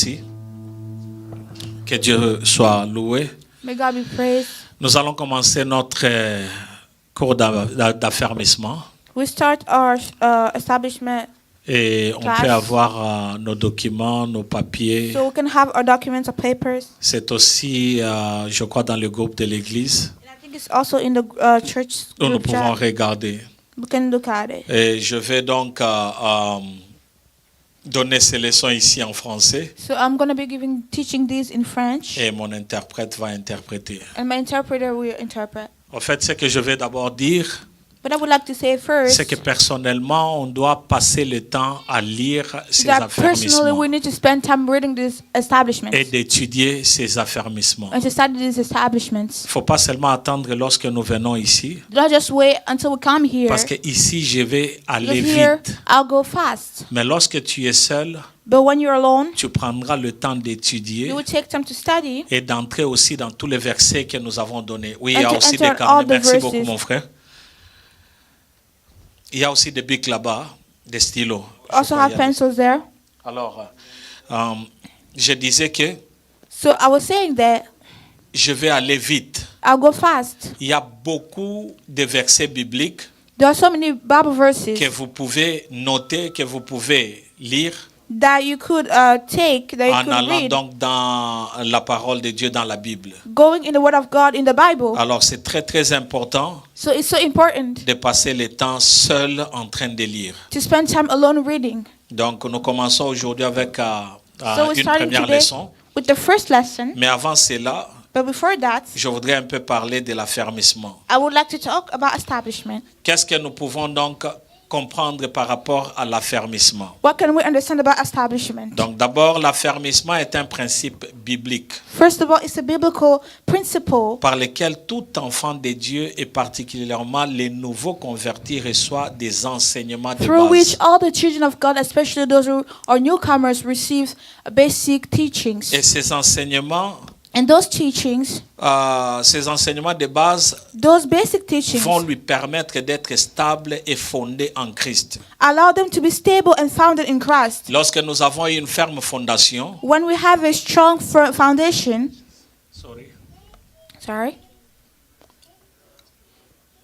Merci. Que Dieu soit loué. May God be praised. Nous allons commencer notre cours d'affermissement. We start our establishment, Et on class. peut avoir nos documents, nos papiers. so we can have our documents or papers. C'est aussi, je crois, dans le groupe de l'église And I think it's also in the church où nous group pouvons chat. regarder. We can look at it. Et je vais donc donner ces leçons ici en français So I'm going to be teaching these in French, et mon interprète va interpréter. and my interpreter will interpret. En fait, ce que je vais d'abord dire, But I would like to say first c'est que personnellement, on doit passer le temps à lire ces that personally affermissements we need to spend time reading these establishments et d'étudier ces affermissements. and to study these establishments. Il ne faut pas seulement attendre lorsque nous venons ici, Do not just wait until we come here. parce que ici, je vais aller Because here vite. I'll go fast. Mais lorsque tu es seul, But when you're alone, tu prendras le temps d'étudier you will take time to study et d'entrer aussi dans tous les versets que nous avons donnés. Oui, il and y a to aussi enter des carnets. all the Merci verses. beaucoup, mon frère. Il y a aussi des bics là-bas, des stylos. Je also crois have qu'il y a des- pencils there. Alors, je disais que So I was saying that je vais aller vite. I'll go fast. Il y a beaucoup de versets bibliques There are so many Bible verses que vous pouvez noter, que vous pouvez lire that you could take, that you en could allant read, donc dans la parole de Dieu dans la Bible. going in the Word of God in the Bible. Alors, c'est très très important So it's so important de passer le temps seul en train de lire. to spend time alone reading. Donc, nous commençons aujourd'hui avec So we're une starting première today leçon. with the first lesson. Mais avant cela, But before that, je voudrais un peu parler de l'affermissement. I would like to talk about establishment. Qu'est-ce que nous pouvons donc comprendre par rapport à l'affermissement? What can we understand about establishment? Donc, d'abord, l'affermissement est un principe biblique First of all, it's a biblical principle par lequel tout enfant de Dieu et particulièrement les nouveaux convertis reçoit des enseignements de through which base. all the children of God, especially those who are newcomers, receive basic teachings. Et ces enseignements And those teachings, de base those basic teachings, vont lui permettre d'être stable et fondé en Christ. allow them to be stable and founded in Christ. Lorsque nous avons une ferme fondation, When we have a strong foundation, sorry,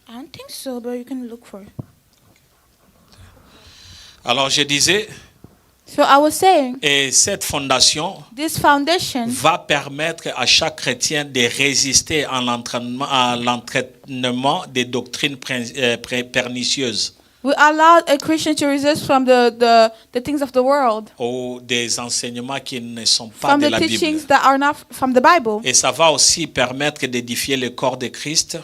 I don't think so, but you can look for it. alors je disais, So I was saying, et cette fondation this foundation va permettre à chaque chrétien de résister à l'entraînement des doctrines pernicieuses will allow a Christian to resist from the things of the world, ou des enseignements qui ne sont pas from de the la Bible. teachings that are not from the Bible, Et ça va aussi permettre d'édifier le corps de Christ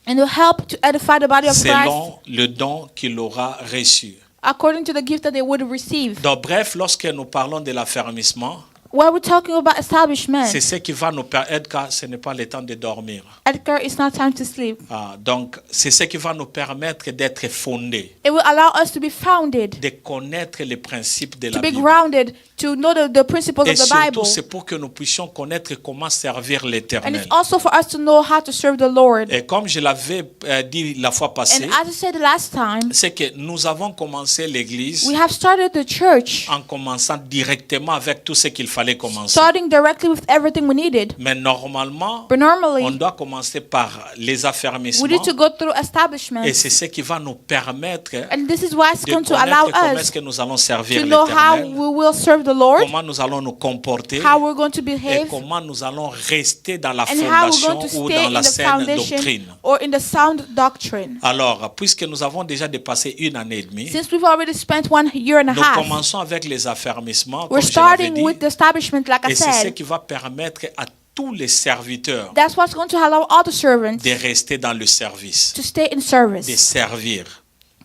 and will help to edify the body of Christ selon le don qu'il aura reçu. according to the gift that they would receive. Donc bref, lorsque nous parlons de l'affermissement, When we're talking about establishment, c'est ce qui va nous permettre, car ce n'est pas le temps de dormir. Edgar, it's not time to sleep. Donc c'est ce qui va nous permettre d'être fondés, It will allow us to be founded, de connaître les principes de to la be Bible. grounded, to know the principles Et of the surtout, Bible. c'est pour que nous puissions connaître comment servir And l'Éternel. it's also for us to know how to serve the Lord. Et comme je l'avais dit la fois passée, And as I said last time, c'est que nous avons commencé l'Église we have started the church, en commençant directement avec tout ce qu'il fallait commencer. starting directly with everything we needed. Mais normalement, But on normally, doit commencer par les we affermissements. need to go through establishment. Et c'est ce qui va nous permettre And this is why it's de going to allow connaître comment est-ce us que nous allons servir to know how l'Éternel, we will serve the Lord, comment nous allons nous comporter how we're going to et behave, comment nous allons rester dans la and how we're fondation going to ou stay dans in la the saine foundation doctrine. or in the sound doctrine. Alors, puisque nous avons déjà dépassé 1 année et demie, Since we've already spent 1 year and a nous half, commençons avec les affermissements, comme we're je l'avais starting dit, with the establishment, like I et c'est ce said. qui va permettre à tous les serviteurs That's what's going to allow all the servants de rester dans le service, to stay in de service, servir.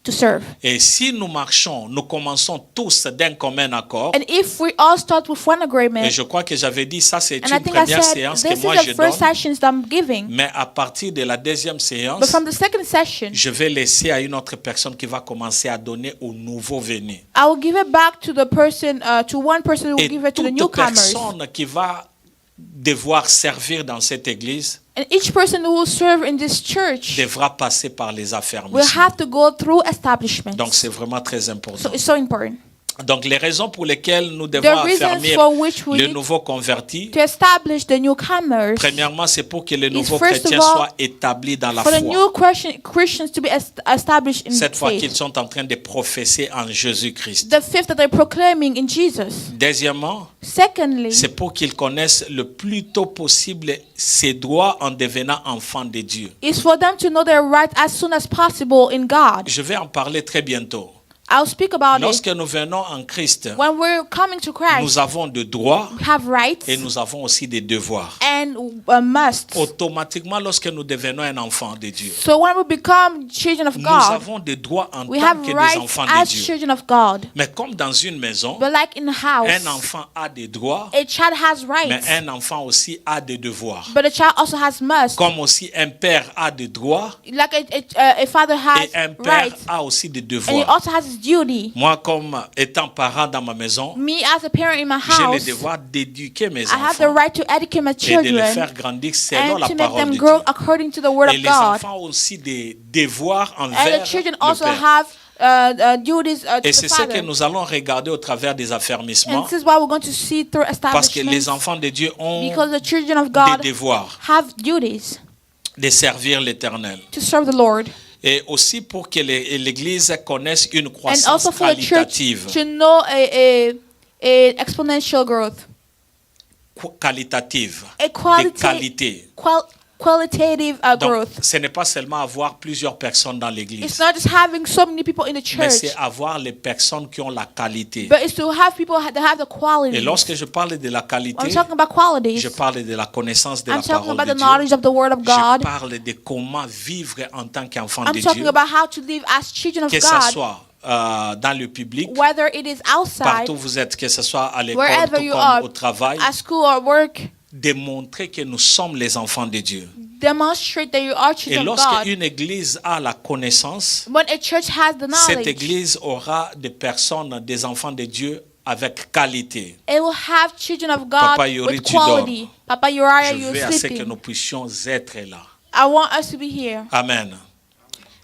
to serve. Et si nous marchons, nous commençons tous d'un commun accord. And if we all start with one Et agreement, je crois que j'avais dit ça, c'est and I une think I première said séance this que moi is je the first donne. sessions that I'm giving, Mais à partir de la deuxième but séance, from the second session, je vais laisser à une autre personne qui va commencer à donner aux nouveaux venus. I will give it back to the person, to one person who will Et give it to the toute newcomers. personne qui va devoir servir dans cette église And each person who will serve in this church devra passer par les will affermissements. have to go through establishments. Donc c'est vraiment très So important. it's so important. Donc, les raisons pour lesquelles nous devons The reasons affermir for which we les need nouveaux convertis, to establish the newcomers, premièrement, c'est pour que les nouveaux first of chrétiens all, soient établis dans la for the foi. new Christians to be established in Cette fois qu'ils faith. sont en train de prophétiser en Jésus-Christ. The fifth, that they're proclaiming in Jesus. Deuxièmement, Secondly, c'est pour qu'ils connaissent le plus tôt possible ses droits en devenant enfants de Dieu. is for them to know their rights as soon as possible in God. Je vais en parler très bientôt. I'll speak about Lorsque it. nous venons en Christ, When we're coming to Christ, nous avons des droits we have rights et nous avons aussi des devoirs. and musts. Automatiquement, lorsque nous devenons un enfant de Dieu, So when we become children of nous God, avons des droits en we tant have que des rights enfants de as Dieu. children of God. Mais comme dans une maison, But like in a house, un enfant a des droits, a child has mais rights, un enfant aussi a des devoirs. but a child also has musts. Comme aussi un père a des droits Like a father has et un père rights, a aussi des and he devoirs. also has his duty. Moi, comme étant parent dans ma maison, Me as a parent in my j'ai le house, devoir d'éduquer mes I have the enfants right to educate my et de les children faire grandir selon and la to make parole them de grow Dieu. according to the word Et of les God. enfants ont aussi des devoirs And envers the children le also père. have duties to Et the c'est ce que father. nous allons regarder au travers des And affermissements, this is why we're going to see through parce que les establishments, enfants de Dieu ont because the children of des God devoirs have duties de servir l'Éternel. to serve the Lord. Et aussi pour que l'Église connaisse une And croissance also for the church qualitative. to know a exponential growth. Qualitative, A de qualité. qualitative Donc, growth. ce n'est pas seulement avoir plusieurs personnes dans It's l'Église, not just having so many people in the mais church, c'est avoir les personnes qui ont la qualité. but it's to have people that have the Et quality. lorsque je parle de la I'm qualité, talking about qualities. je parle de la connaissance de I'm la talking parole about de the Dieu. knowledge of the Word of Je God. parle de comment vivre en tant qu'enfant I'm de talking Dieu, about how to live as children of que ce God, soit dans le public, whether it is outside, partout où vous êtes, que ce soit à l'école, wherever tout you comme are, au travail, at school or work. démontrer que nous sommes les enfants de Dieu. Demonstrate that you are Et children of God. lorsqu'une église a la connaissance, When a church has the cette knowledge, église aura des personnes, des enfants de Dieu avec qualité. it will have children of God Papa Yori, with tu dors. quality. Papa Uriah, Je you're veux à ce que sleeping. nous puissions être là. I want us to be here. Amen.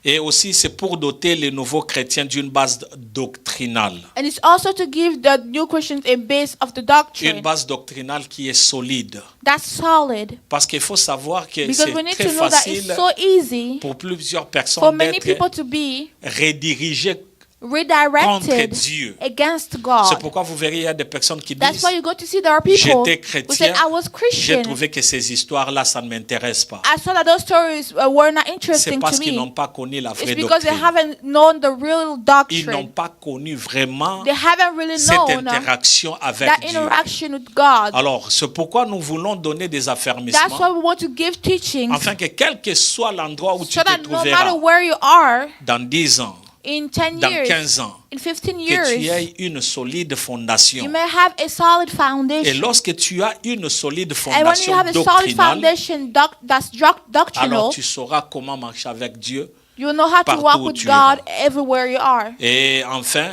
Et aussi, c'est pour doter les nouveaux chrétiens d'une base doctrinale. And it's also to give the new Christians a base of the Une doctrine base doctrinale qui est solide. that's solid. Parce qu'il faut savoir que Because c'est we need très to know that it's facile so easy pour plusieurs for personnes many people d'être to be redirigées contre redirected Dieu. against C'est God. pourquoi vous verrez, il y a des personnes qui That's disent why you go to see there are people j'étais who say, chrétien, I was j'ai Christian. trouvé que ces histoires-là, ça ne m'intéresse pas. I saw that those stories were not C'est interesting parce to qu'ils n'ont me. pas connu la It's vraie because they doctrine. haven't known the real Ils n'ont doctrine. pas connu vraiment They haven't really cette known interaction avec that Dieu. interaction with God. Alors, c'est pourquoi nous voulons donner des That's affermissements, why we want to give teachings afin que quel que soit l'endroit où tu so te that no matter trouveras, where you are dans 10 ans, in 10 dans years, 15 ans, in 15 que tu years, aies une solide you fondation. may have a solid Et foundation. lorsque tu as une solide And when you fondation have a solid doctrinale, foundation that's doctrinal, alors tu sauras comment marcher avec Dieu. you know how to partout walk où with tu God iras. everywhere you are. Et enfin,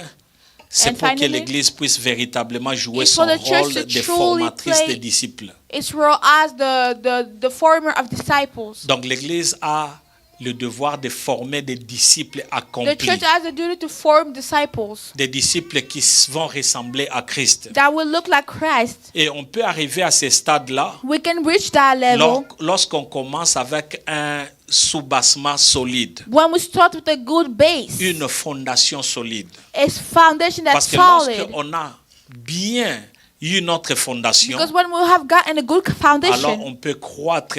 c'est And pour que finally, l'Église puisse véritablement jouer it's son for the church rôle to de truly formatrice play des disciples. Its role as the former of disciples. Donc l'Église a le devoir de former des disciples The accomplis, church has a duty to form disciples des disciples qui vont ressembler à Christ. that will look like Christ. Et on peut arriver à ce stade-là We can reach that level lorsqu'on commence avec un soubassement solide, when we start with a good base, une fondation solide. a foundation Parce that's que solid. lorsqu'on a bien eu notre fondation, Because when we have gotten a good alors foundation, on peut croître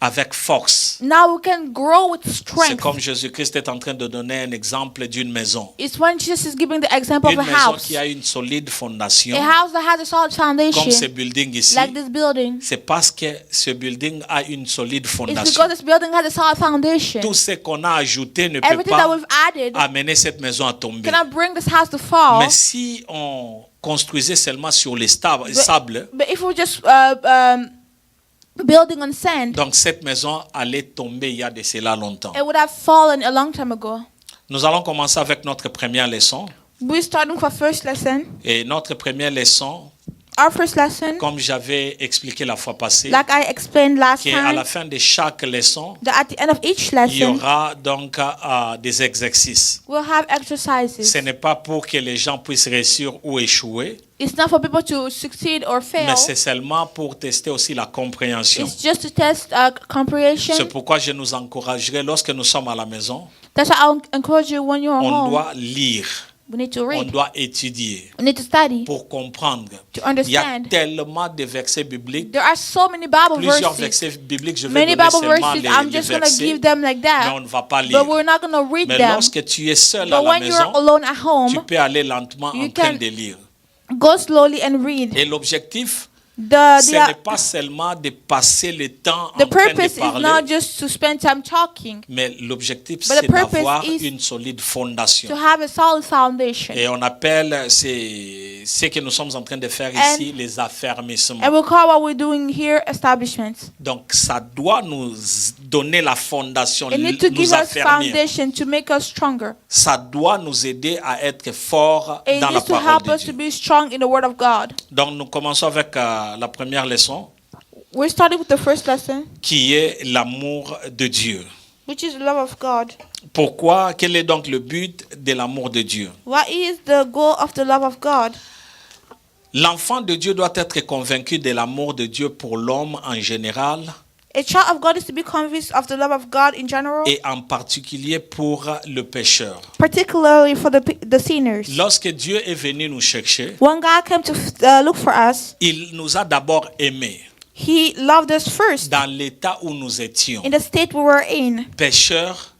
avec force. now we can grow with C'est strength. comme Jésus-Christ est en train de donner un exemple d'une maison. It's when Jesus is giving the example of Une a maison house. qui a une solide fondation, A house that has a solid comme ce foundation, building ici, like this building. c'est parce que ce building a une solide It's fondation. because this building has a solid foundation. Tout ce qu'on a ajouté ne peut Everything that pas we've added amener cette maison à tomber. cannot bring this house to fall. Mais si on construisait seulement sur les sables, But if we just building on sand, donc cette maison allait tomber il y a de cela longtemps. it would have fallen a long time ago. Nous allons commencer avec notre première leçon. We're starting for first lesson. Et notre première leçon Our first lesson, comme j'avais expliqué la fois passée, like I explained last qu'à la time, fin de chaque leçon, that at the end of each il y lesson, aura donc des exercices. we'll have Ce exercises. n'est pas pour que les gens puissent réussir ou échouer, It's not for people to succeed or fail. mais c'est seulement pour tester aussi la compréhension. It's just to test comprehension. C'est pourquoi je nous encouragerai lorsque nous sommes à la maison, That's why I'll encourage you when you're on home. doit lire, We need to on read. doit étudier We need to study pour comprendre. to Il y a understand. tellement de versets bibliques, There are so many Bible plusieurs verses. versets bibliques, je vais Many donner Bible seulement verses. les I'm just going to versets, give them like mais that. on ne va pas But lire. we're not going to read Mais them. lorsque tu es seul à But la when you're maison, alone at tu home, peux aller lentement you en train can- de lire. go slowly and read. Et l'objectif, The, ce n'est pas seulement de passer le temps en the train purpose de is not parler, just to spend time talking, mais l'objectif, But the c'est purpose d'avoir is une solide fondation. to have a solid foundation. Et on appelle ce que nous sommes en train de faire And- ici les affermissements. And we'll call what we're doing here establishments. Donc, ça doit nous donner la fondation, It needs to nous give us affermir. foundation to make us stronger. Ça doit nous aider à être forts It dans la needs to parole help de us to Dieu. be strong in the Word of God. Donc, nous commençons avec la première leçon, We're starting with the first lesson, qui est l'amour de Dieu. which is the love of God. Pourquoi? Quel est donc le but de l'amour de Dieu? What is the goal of the love of God? L'enfant de Dieu doit être convaincu de l'amour de Dieu pour l'homme en général A child of God is to be convinced of the love of God in general, et en particulier pour le pécheur. particularly for the sinners. Lorsque Dieu est venu nous chercher, When God came to look for us, il nous a d'abord aimés He loved us first dans l'état où nous étions. in the state we were in. Pécheurs,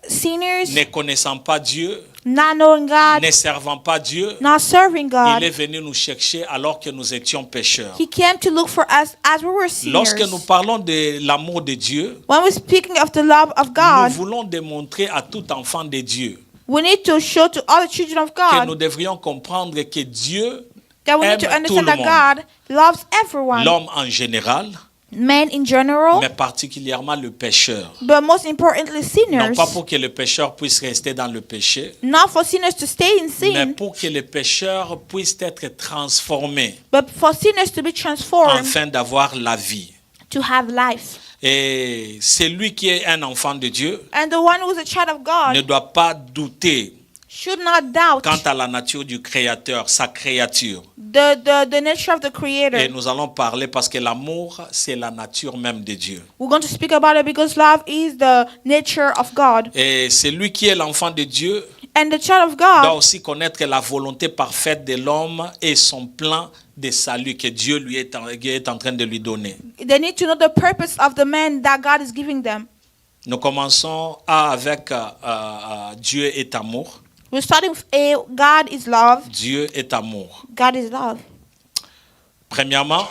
Sinners, ne connaissant pas Dieu, not knowing God, ne servant pas Dieu, not serving il est God. venu nous chercher alors que nous étions pécheurs. He came to look for us as we were Lorsque sinners. nous parlons de l'amour de Dieu, When we're speaking of the love of nous God, voulons démontrer à tout enfant de Dieu we need to show to all the children of que nous God devrions comprendre que Dieu that we need to aime tout understand le that monde. God loves everyone, L'homme en général, men in general, mais particulièrement le pécheur. but most importantly Non sinners. pas pour que le pécheur puisse rester dans le péché, Not for sinners to stay in mais sin, pour que le pécheur puisse être transformé but for sinners to be transformed afin d'avoir la vie. to have life. Et celui qui est un enfant de Dieu And the one who is a child of ne God doit pas douter should not doubt quant à la nature du Créateur, sa créature. the nature of the Creator. Et nous allons parler parce que l'amour, c'est la nature même de Dieu. We're going to speak about it because love is the nature of God. Et celui qui est l'enfant de Dieu And the child of doit God aussi connaître la volonté parfaite de l'homme et son plan de salut que Dieu lui est en train de lui donner. they need to know the purpose of the man that God is giving them. Nous commençons avec Dieu est amour. We're starting with A. God is love. Dieu est amour. God is love. Premièrement,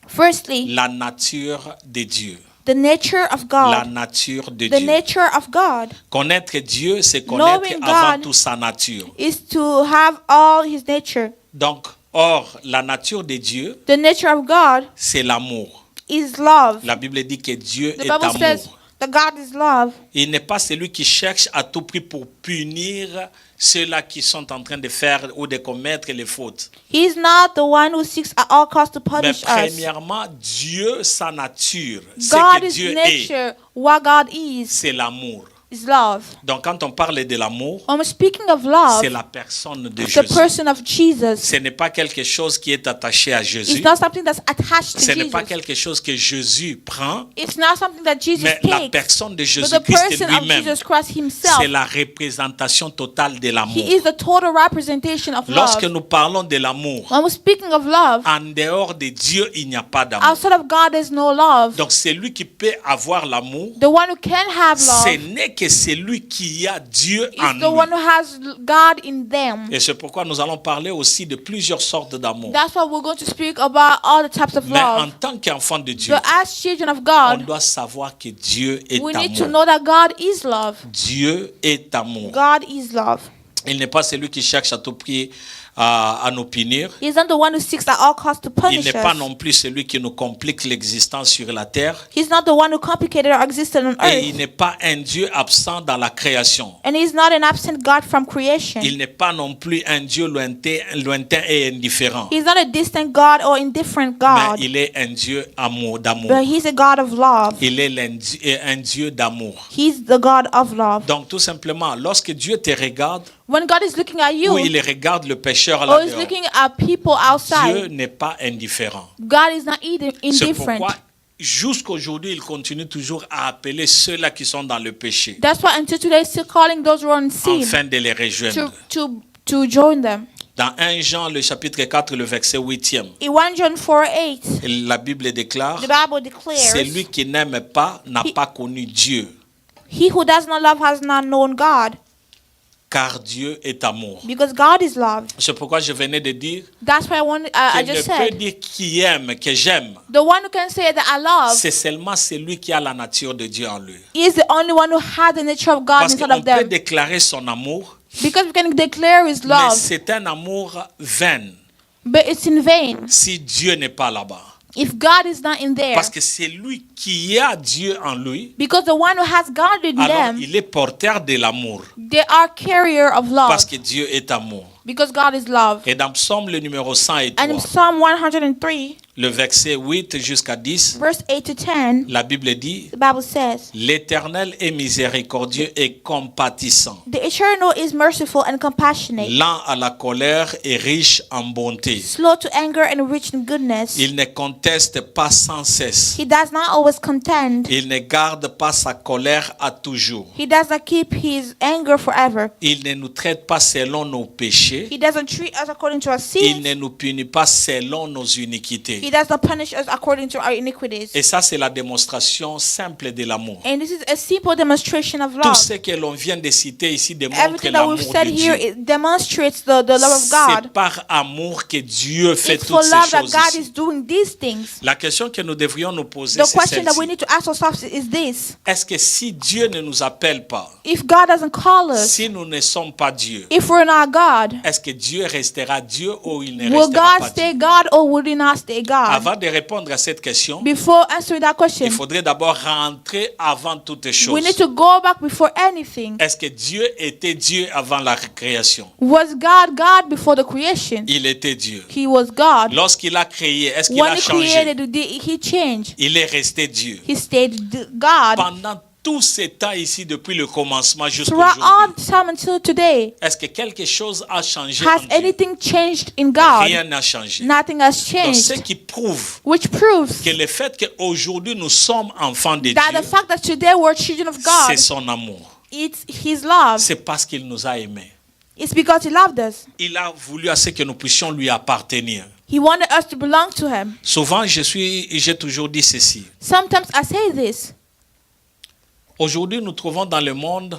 Firstly, la nature de Dieu. the nature of La God. nature de The Dieu. nature of God Connaître Dieu, c'est connaître Knowing avant God tout sa nature. is to have all his nature. Donc, or, la nature de Dieu, The nature of God c'est l'amour. is love. La Bible dit que Dieu The est Bible says amour. that God is love. Il n'est pas celui qui cherche à tout prix pour punir ceux-là qui sont en train de faire ou de commettre les fautes. He is not the one who seeks at all costs to Mais punish us. premièrement, Dieu, sa nature, ce God que is Dieu est, nature. What God is c'est l'amour. love. Donc quand on parle de l'amour, When we're speaking of love, c'est la personne de it's the Jésus. person of Jesus. Ce n'est pas quelque chose qui est attaché à It's Jésus. not something that's attached to Ce n'est pas Jesus. quelque chose que Jésus prend, It's not something that Jesus mais la takes. personne de But the Jésus-Christ person of lui-même, Jesus Christ himself, c'est la représentation totale de l'amour. he is the total representation of Lorsque love. nous parlons de l'amour, When we're speaking of love, en dehors de Dieu, il n'y a pas d'amour. outside of God there's no love. Donc celui qui peut avoir l'amour, The one who can have ce love n'est que celui qui a Dieu en is the one lui. who has God in them. Et c'est pourquoi nous allons parler aussi de plusieurs sortes d'amour. That's why we're going to speak about all the types of Mais en love. tant qu'enfant de Dieu, But as children of on God, doit savoir que Dieu est we need to amour. know that God is love. Dieu est amour. God is love. Il n'est pas celui qui cherche à tout prix à nous punir. He's not the one who seeks at all costs to Il punish n'est pas us. non plus celui qui nous complique l'existence sur la terre. He's not the one who complicated our existence on Et il earth. n'est pas un Dieu absent dans la création. And he's not an absent God from creation. Il n'est pas non plus un Dieu lointain et indifférent. He's not a distant God or indifferent Mais God. il est un Dieu d'amour. But he's a God of love. Il est un Dieu d'amour. He's the God of love. Donc tout simplement, lorsque Dieu te regarde, When God is looking at you, ou il regarde le pécheur or he's là-dehors, looking at people Dieu outside, n'est pas indifférent. God is not C'est indifferent. pourquoi jusqu'aujourd'hui, il continue toujours à appeler ceux-là qui sont dans le péché, That's why until today, he's still calling those who are in sin afin de les rejoindre. to join them. Dans 1 Jean, le chapitre 4, le verset 8e, In 1 John 4:8, la Bible déclare, the Bible declares, celui qui n'aime pas n'a pas connu Dieu, he who does not love has not known God, car Dieu est amour. because God is love. C'est pourquoi je venais de dire That's why I qu'il ne just peut said, dire qui aime, que j'aime. the one who can say that I love C'est seulement celui qui a la nature de Dieu en lui. is the only one who has the nature of God Parce inside qu'on of peut them. déclarer son amour, Because we can declare his mais love, c'est un amour vain but it's in vain si Dieu n'est pas là-bas. if God is not in there. Parce que c'est lui qui a Dieu en lui, Because the one who has God in alors them, il est porteur de l'amour. they are carrier of love. Parce que Dieu est amour. Because God is love. Et dans Psaume le numéro 103, And in Psalm 103, le verset 8 jusqu'à 10, verse 8 to 10, la Bible dit, the Bible says, l'Éternel est miséricordieux et compatissant, the Eternal is merciful and compassionate, lent à la colère et riche en bonté. slow to anger and rich in goodness. Il ne conteste pas sans cesse. He does not always contend. Il ne garde pas sa colère à toujours. He does not keep his anger forever. Il ne nous traite pas selon nos péchés. He doesn't treat us according to our Il sins. ne nous punit pas selon nos iniquités. He does not punish us according to our iniquities. Et ça, c'est la démonstration simple de l'amour. And this is a simple demonstration of Tout love. ce que l'on vient de citer ici démontre Everything that l'amour we've said de here, Dieu. it demonstrates the love of C'est God. par amour que Dieu fait It's for toutes love ces that choses God ici. is doing these things. La question que nous devrions nous poser, The c'est question that we celle-ci. need to ask ourselves is this. Est-ce que si Dieu ne nous appelle pas, If God doesn't call us, si nous ne sommes pas Dieu, if we're not God, est-ce que Dieu restera Dieu ou il ne will restera God pas stay Dieu? God or will He not stay God? Avant de répondre à cette question, Before answering that il question, faudrait d'abord rentrer avant toute we chose. need to go back before anything. Est-ce que Dieu était Dieu avant la création? Was God God before the creation? Il était Dieu. He was God. Lorsqu'il a créé, est-ce qu'il When a He changé? created, did He changed? Il est resté Dieu. He stayed God Pendant tout ce temps ici, depuis le commencement jusqu'à throughout all aujourd'hui, time until today. est-ce que quelque chose a changé Has en Dieu? anything changed in God? Rien n'a changé. Nothing has Donc, ce changed. qui prouve Which proves que le fait qu'aujourd'hui nous sommes enfants de that the Dieu, fact that today we're children of c'est God, son amour. it's His love. C'est parce qu'il nous a aimés. It's because He loved us. Il a voulu à ce que nous puissions lui appartenir. He wanted us to belong to Him. Souvent, j'ai toujours dit ceci. Sometimes I say this. Aujourd'hui, nous trouvons dans le monde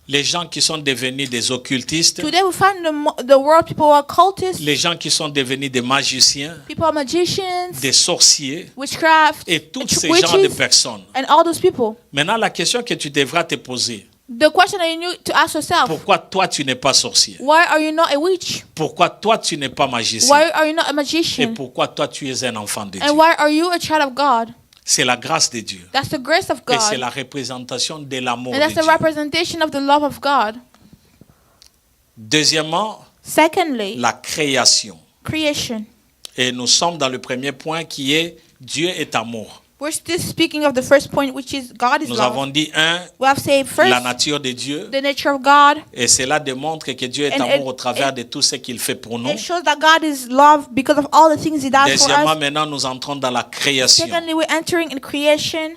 les gens qui sont devenus des occultistes, Today we find the world people who are cultists, les gens qui sont devenus des magiciens, people are magicians, des sorciers witchcraft, et tous ces genres de witches, personnes. and all those people. Maintenant, la question que tu devras te poser, The question that you need to ask yourself, pourquoi toi tu n'es pas sorcier? why are you not a witch? Pourquoi toi tu n'es pas magicien? Why are you not a Et magician? pourquoi toi tu es un enfant de And Dieu? why are you a child of God? C'est la grâce de Dieu. That's the grace of Et c'est God. la représentation de l'amour And de that's the Dieu. representation of the love of God. Deuxièmement, Secondly, la création. creation. Et nous sommes dans le premier point qui est Dieu est amour. We're still speaking of the first point, which is God is Nous avons love. dit We have said first, la nature de Dieu. the nature of God. Et cela démontre que Dieu est And amour au it- travers de tout ce qu'il fait pour nous. It shows that God is love because of all the things He does for Deuxièmement, us. maintenant nous entrons dans la création. Secondly, we're entering in creation.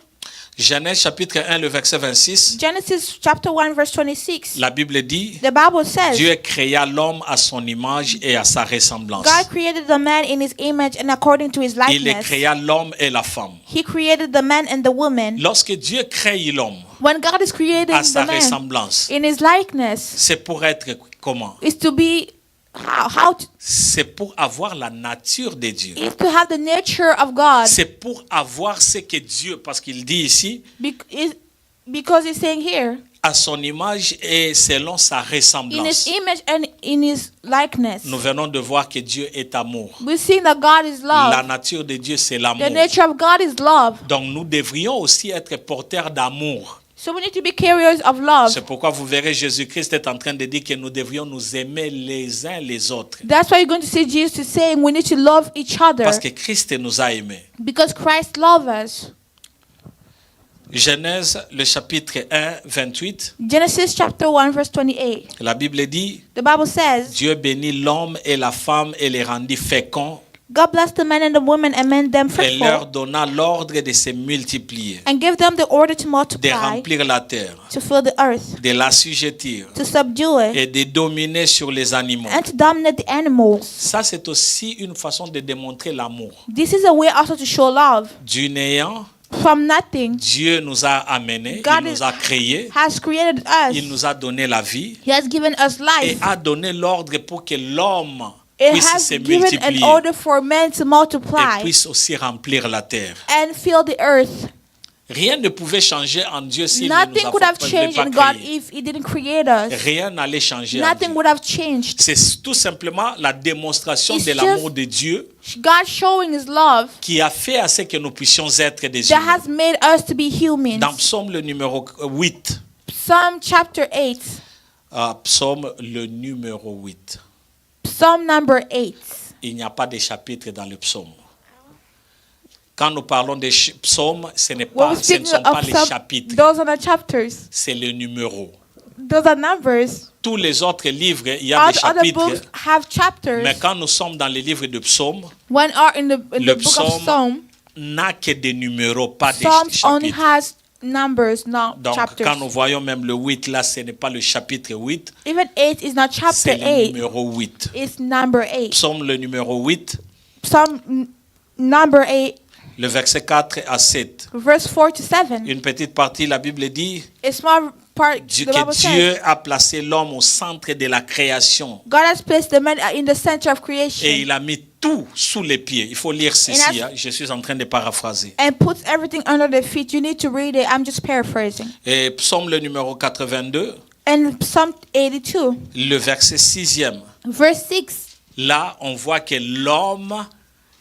Genèse chapitre 1, le verset 26. Genesis chapter 1, verse 26. La Bible dit, The Bible says, Dieu créa l'homme à son image et à sa ressemblance. God created the man in His image and according to His Il likeness. créa l'homme et la femme. He created the man and the woman. Lorsque Dieu crée l'homme When God is creating à sa the man ressemblance, in His likeness, c'est pour être comment? is to be C'est pour avoir la nature de Dieu. is to have the nature of God. C'est pour avoir ce que Dieu, parce qu'il dit ici, Because He's saying here, à son image et selon sa in His ressemblance. image and in His likeness. Nous venons de voir que Dieu est amour. We see that God is La love. nature de Dieu, c'est The l'amour. nature of God is love. Donc nous devrions aussi être porteurs d'amour. So we need to be carriers of love. C'est pourquoi vous verrez Jésus-Christ est en train de dire que nous devrions nous aimer les uns les autres. That's why you're going to see Jesus saying we need to love each other Parce que Christ nous a aimés. because Christ loved us. Genèse, le chapitre 1, 28. Genesis chapter 1 verse 28. La Bible dit, The Bible says, Dieu bénit l'homme et la femme et les rendit féconds God blessed the men and the women and made them et leur fruitful donna l'ordre de se multiplier, and gave them the order to de multiply, remplir la terre, to fill the earth, de l'assujettir to subdue it, et de dominer sur les animaux. and to dominate the animals. Ça, c'est aussi une façon de démontrer l'amour. This is a way also to show love. Du néant, From nothing, Dieu nous a amenés, God il nous a créés, has created il us. nous a donné la vie He has given us et life. a donné l'ordre pour que l'homme It puisse has se given an multiplier order for men to et multiply puisse aussi remplir la terre. and fill the earth. Rien ne pouvait changer en Dieu s'il ne nous Nothing could have avait changed pas in God créés. if He didn't create us. Rien n'allait changer en Nothing Dieu. would have changed. C'est tout simplement la démonstration It's de l'amour de Dieu God showing His love qui a fait à ce que nous puissions être des that humains. has made us to be humans. Dans Psaume le numéro 8, Psalm chapter 8. Psaume le numéro 8, Psalm number 8. il n'y a pas de chapitre dans le psaume. Quand nous parlons des psaumes, ce ne When we sont speak pas of les Psalm, chapitres, those are the chapters. c'est le numéro. Those are numbers. Tous les autres livres, il y a All des the other chapitres, books have chapters. mais quand nous sommes dans les livres de psaumes, When are in the Le book of psaume Psalm, n'a que des numéros, pas des Psalms only chapitres. has numbers, not Donc, chapters. quand nous voyons même le 8, là, ce n'est pas le chapitre 8, Even 8 is not c'est chapter le 8. numéro 8. It's number 8. Psaume le numéro 8, Psalm number 8, le verset 4 à 7. verse 4 to 7. Une petite partie, la Bible dit A small part, the Bible que says, Dieu a placé l'homme au centre de la création God has placed the man in the center of et creation il a mis tout sous les pieds. Il faut lire ceci, And hein. Je suis en train de paraphraser. and puts everything under their feet. You need to read it. I'm just paraphrasing. Et Psaume le numéro 82, And Psalm 82, le verset 6e. verse 6. Là, on voit que l'homme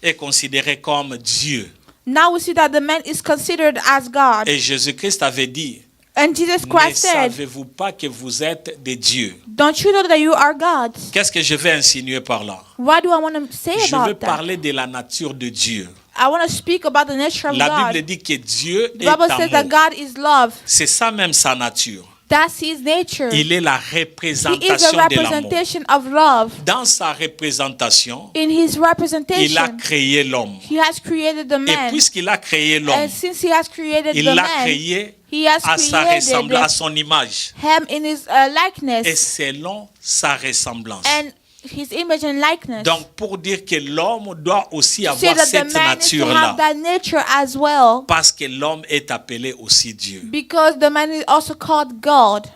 est considéré comme Dieu. Now we see that the man is considered as God. Et Jésus-Christ avait dit, And Jesus ne Christ said, savez-vous pas que vous êtes des dieux? don't you know that you are gods? Qu'est-ce que je vais insinuer par là? What do I want to say Je veux about that? parler de la nature de Dieu. I want to speak about the nature of La God. Bible dit que Dieu The est Bible says that amour. God is love. C'est ça même sa nature. That's His nature. Il est la He is a représentation de l'amour. representation of love. Dans sa représentation, In His il a representation, créé l'homme. He has created the Et man. puisqu'il a créé l'homme, And since He has created il the l'a man, créé He has à sa created ressemblance, à son image him in His et likeness selon sa ressemblance. and His image and likeness. Donc, pour dire que l'homme doit aussi Say avoir that the cette man needs to have nature-là, that nature as well, parce que l'homme est appelé aussi Dieu. because the man is also called God.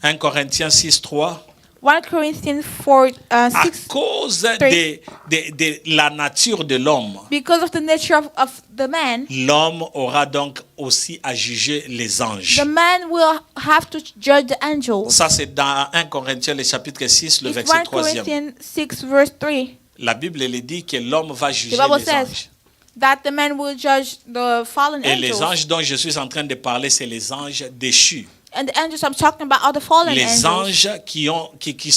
1 Corinthiens 6, 3. 1 Corinthians 4, À 6. cause de la nature de l'homme, Because of the nature of the man, l'homme aura donc aussi à juger les anges. the man will have to judge the angels. Ça, c'est dans 1 Corinthiens, le chapitre 6, le It's verset 1 3. Corinthians 6, verse 3. La Bible elle dit que l'homme va juger The Bible les says anges. that the man will judge the fallen Et les angels. anges dont je suis en train de parler, c'est les anges déchus. And the angels I'm talking about are the fallen Les angels. anges qui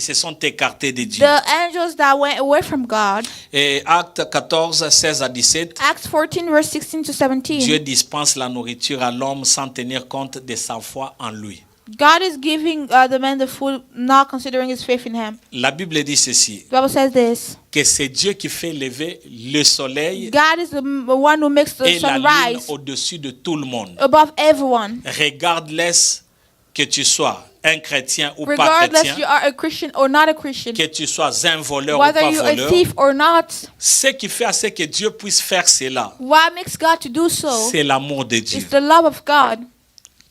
se sont écartés de Dieu. The angels that went away from God. Et Actes 14, 16 à 17, Acts 14, verse 16 to 17. Dieu dispense la nourriture à l'homme sans tenir compte de sa foi en lui. God is giving the man the food, not considering his faith in him. La Bible dit ceci, The Bible says this. que c'est Dieu qui fait lever le soleil God is the one who makes the et la sun lune rise au-dessus de tout le monde. above everyone. Regarde-laisse que tu sois un chrétien ou pas Regardless you chrétien, are a Christian or not a Christian. que tu sois un voleur ou Whether pas you're a voleur, thief or not. ce qui fait à ce que Dieu puisse faire cela, What makes God to do so c'est l'amour de Dieu. is the love of God.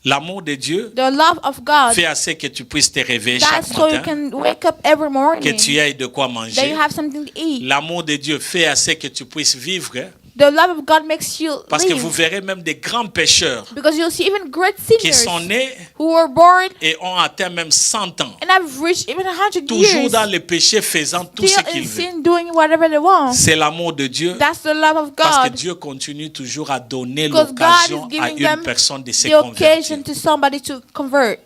L'amour de Dieu The love of God. fait à ce que tu puisses te réveiller chaque That's so you matin, can wake up every que morning. tu aies de quoi That manger. you have something to eat. L'amour de Dieu fait à ce que tu puisses vivre The love of God makes you Parce que live. vous verrez même des grands pécheurs Because you'll see even great qui sinners sont nés who were born et ont atteint même 100 ans. and have reached even 100 Toujours years, dans le péché, faisant tout ce still qu'ils in veulent. sin, doing whatever they want. C'est l'amour de Dieu. That's the love of Parce que God. Dieu continue toujours à donner Because God l'occasion is à giving une them personne de se the occasion convertir. to somebody to convert.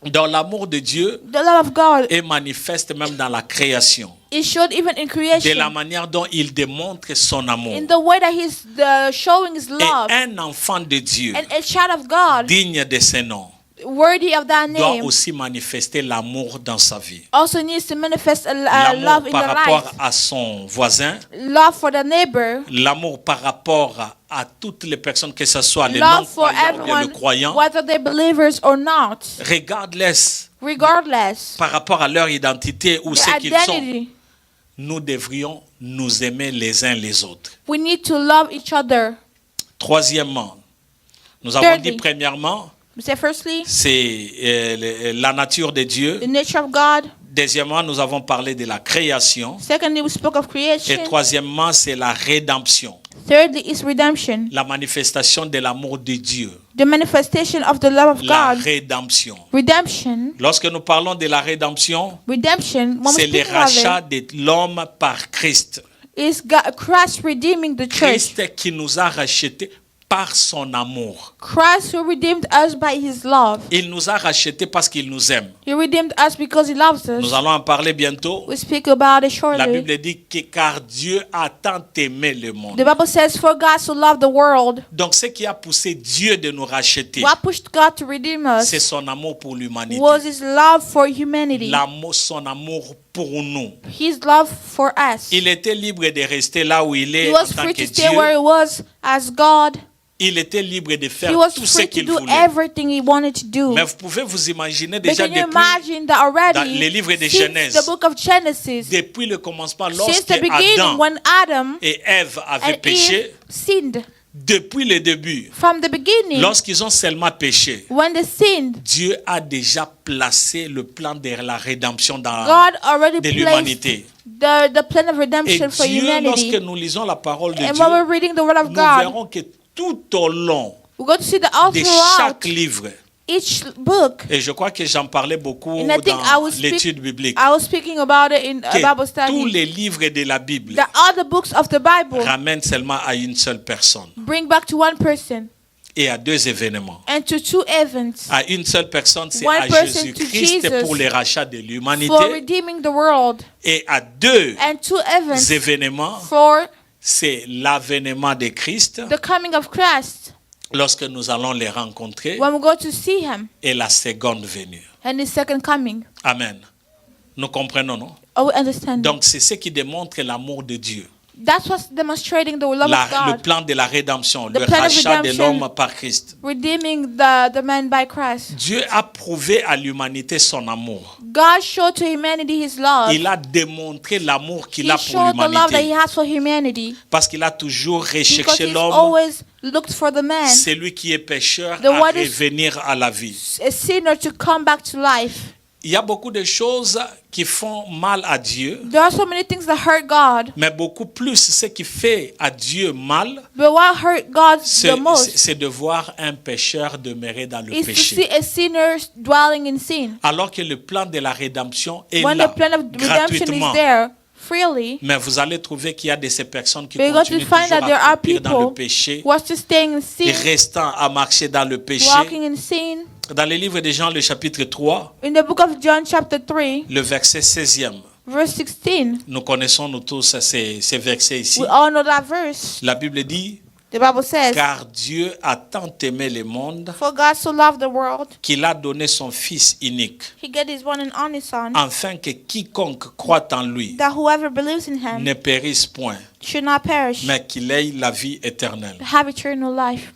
Dans l'amour de Dieu The love of God est manifeste même dans la création. is showed even in De la creation. manière dont il démontre son amour. In the way that He's showing His Et love. un enfant de Dieu, And a child of God, digne de ce nom, worthy of that doit name, aussi manifester l'amour dans sa vie. also needs to manifest a L'amour love in par their rapport life. à son voisin, Love for the neighbor. l'amour par rapport à toutes les personnes, que ce soit les Love for non-croyants et everyone, les croyants, whether they're believers or not, regardless regardless par rapport à leur identité ou ce their qu'ils sont, identity. nous devrions nous aimer les uns les autres. We need to love each other. Troisièmement, nous avons Thirdly, dit premièrement, We say firstly, c'est la nature de Dieu. the nature of God. Deuxièmement, nous avons parlé de la création. Secondly, we spoke of Et creation. troisièmement, c'est la rédemption, Thirdly is redemption, la manifestation de l'amour de Dieu, the manifestation of the love of la God. rédemption. Redemption, Lorsque nous parlons de la rédemption, redemption, when c'est we le speak of rachat de l'homme par Christ. it, is God, Christ redeeming the church. Christ qui nous a rachetés par son amour. Christ who redeemed us by His love. Il nous a rachetés parce qu'il nous aime. He redeemed us because He loves Nous us. allons en parler bientôt. We speak about it La shortly. Bible dit que car Dieu a tant aimé le monde. The Bible says, "For God so loved the world." Donc ce qui a poussé Dieu de nous racheter, What pushed God to redeem c'est us son amour pour l'humanité. was His love for humanity. Son amour pour nous. His love for us. Il était libre de rester là où il est He en was tant free que to stay where Dieu. He was as God. Il était libre de He faire was tout ce free to qu'il do voulait. everything He wanted to do. Mais vous pouvez vous imaginer But déjà can you depuis, imagine that dans les already, livres de since Genèse, the book of Genesis, depuis le commencement, since lorsque the beginning, Adam when Adam et Ève avaient and péché, Eve sinned, depuis le début, from the beginning, lorsqu'ils ont seulement péché, when they sinned, Dieu a déjà placé le plan de la rédemption dans God already de placed l'humanité. the plan of Et redemption for Dieu, lorsque humanity. nous lisons la parole de And Dieu, when we're reading the Word of nous God, verrons que tout au long we're going to see that all de throughout chaque livre, each book, et je crois que j'en parlais beaucoup and I think dans l'étude biblique, I was speaking about it in a que Bible tous study, les livres de la Bible that all the books of the Bible ramènent seulement à une seule personne bring back to one person et à deux événements. and to two events À une seule personne, c'est One à person Jésus-Christ to Jesus pour le rachat de for l'humanité, redeeming the world, et à deux and two events événements, for c'est l'avènement de Christ the coming of Christ, lorsque nous allons les rencontrer when we go to see Him, et la seconde venue. and His second coming. Amen. Nous comprenons, non? Oh, we understand. Donc c'est ce qui démontre l'amour de Dieu. That's what's demonstrating the love of Le God, plan de la rédemption, The le plan of rachat de redemption. l'homme par Christ. redeeming the man by Christ. Dieu a prouvé à l'humanité son amour. God showed to humanity His love. Il a démontré l'amour qu'il He a pour showed the love that He l'humanité. has for humanity Parce qu'il a toujours because recherché He's l'homme, always looked for the man, celui qui est pécheur, The à one is- revenir à la vie. a sinner, to come back to life. Il y a beaucoup de choses qui font mal à Dieu, There are so many things that hurt God, mais beaucoup plus ce qui fait à Dieu mal, but what hurt God c'est the most c'est de voir un pécheur demeurer dans le is to see péché. a sinner dwelling in sin. Alors que le plan de la rédemption est When là, the plan of redemption gratuitement. is there freely, Mais vous allez trouver qu'il y a de ces personnes qui we're going to continuent find that toujours there à are croupir dans le people péché who are still staying in et sin, restant à marcher dans le péché. walking in sin. Dans le livre de Jean, le chapitre 3, In the book of John chapter 3, le verset 16e, verse 16, nous connaissons nous tous ces versets ici. we all know that verse. La Bible dit, The Bible says, car Dieu a tant aimé le monde "For God so loved the world, qu'il a donné son Fils unique, He gave His one and only Son, afin que quiconque croit en lui that whoever believes in Him ne périsse point, should not perish, mais qu'il ait la vie éternelle. but have eternal life."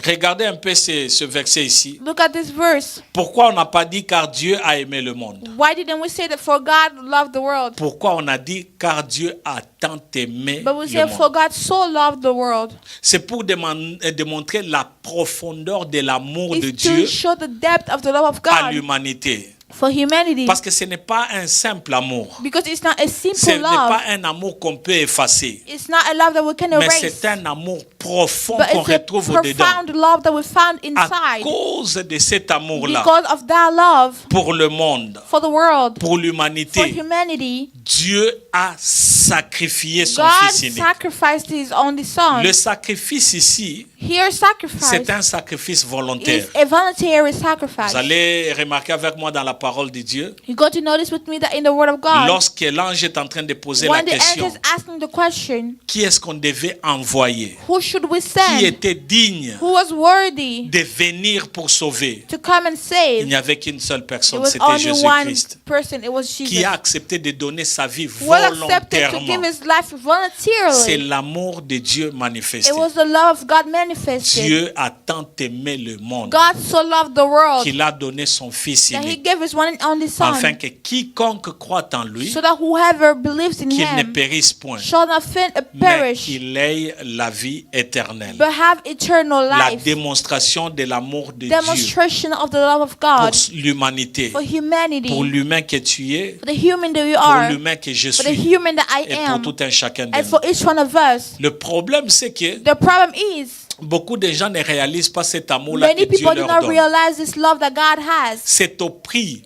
Regardez un peu ce verset ici. Look at this verse. Pourquoi on n'a pas dit car Dieu a aimé le monde? Why didn't we say that for God loved the world? Pourquoi on a dit car Dieu a tant aimé But we le say for monde? God so loved the world. C'est pour démontrer la profondeur de l'amour de It's to Dieu show the depth of the love of à God l'humanité. for humanity. Parce que ce n'est pas un simple amour. Because it's not a Ce n'est simple love. pas un amour qu'on peut effacer. It's not a love that we can Mais erase. c'est un amour profond But qu'on it's a retrouve au-dedans. profound love that we found À inside. cause de cet amour-là, Because of that love pour le monde, for the world, pour for l'humanité, humanity, Dieu a sacrifié son God Fils unique. sacrificed His only Son. Le sacrifice ici, Here, sacrifice c'est un sacrifice volontaire. is a voluntary Vous sacrifice. allez remarquer avec moi dans la parole de Dieu, You got to notice with me that in the Word of God, lorsque l'ange est en train de poser la when the question, angel is asking the question, qui est-ce qu'on devait envoyer? who should we Qui send? était digne Who was worthy de venir pour sauver? to come and Il save? n'y avait qu'une seule It personne, was c'était only one Jésus-Christ, person. It was qui Jesus. a accepté de donner sa vie Who accepted to give volontairement. his life C'est voluntarily. l'amour de Dieu manifesté. It was the love of God manifested. Dieu a tant aimé le monde God so loved the world qu'il a donné son Fils that He unique, gave His one and only Son, afin que quiconque croit en lui, so that whoever believes in qu'il ne Him périsse point, shall not mais perish, qu'il ait la vie éternelle. but have eternal La life. démonstration de l'amour de Dieu Demonstration of the love of pour God l'humanité, for humanity, pour l'humain que tu es, for the human that we pour are, l'humain que je for the suis human that I et pour am, tout un chacun de and nous. for each one of us. Le problème, c'est que The problem is, beaucoup de gens ne réalisent pas cet amour-là que many Dieu people do leur not donne. realize this love that God has. C'est au prix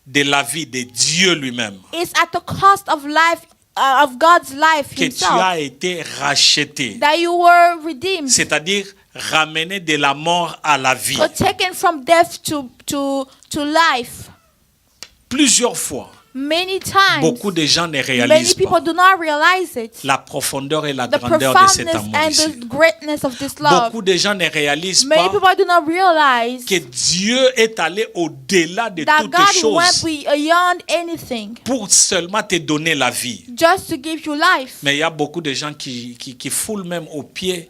de la vie de Dieu lui-même It's at the cost of life, of God's life que tu Himself, as été racheté. that you were redeemed, C'est-à-dire ramené de la mort à la vie. or taken from death to life. Plusieurs fois, Many times, beaucoup de gens ne many réalisent people pas do not realize it. la profondeur et la The grandeur de cet profoundness amour and ici. the greatness of this love. Beaucoup de gens ne réalisent Many pas people do not realize que Dieu est allé au-delà de that toutes God went choses beyond anything pour seulement te donner la vie. just to give you life. Mais il y a beaucoup de gens qui foulent même aux pieds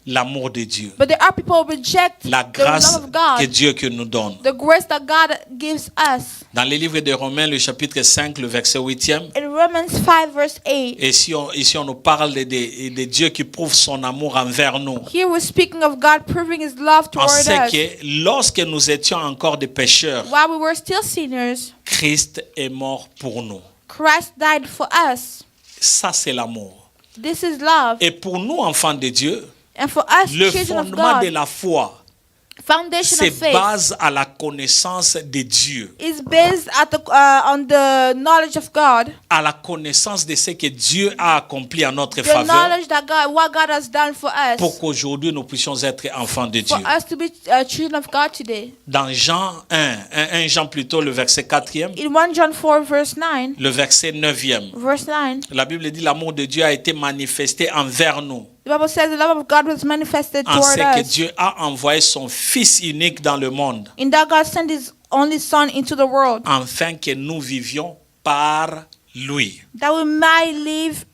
l'amour de Dieu, But there are people who reject la the grâce love of God, que Dieu que nous donne. the grace that God gives us. Dans le livre de Romains, le chapitre 5, le verset 8e, In Romans 5 verse 8, et ici on nous parle de Dieu qui prouve son amour envers nous. here we're speaking of God proving His love On toward sait us. que lorsque nous étions encore des pécheurs, While we were still sinners, Christ est mort pour nous. Christ died for us. Ça, c'est l'amour. This is love. Et pour nous, enfants de Dieu, And for us, le children of fondement de God, la foi foundation se of faith base à la connaissance de Dieu, is based on the knowledge of God, à la connaissance de ce que Dieu a accompli en notre the faveur, knowledge that what God has done for us, pour qu'aujourd'hui nous puissions être enfants de Dieu. for us to be children of God today. Dans Jean 1 Jean plutôt, le verset 4e, In 1 John 4 verse 9, le verset 9e, verse 9, la Bible dit l'amour de Dieu a été manifesté envers nous, the Bible says the love of God was manifested en toward ce que us, Dieu a envoyé son Fils unique dans le monde, in that God sent His only Son into the world, afin que nous vivions par lui. that we might live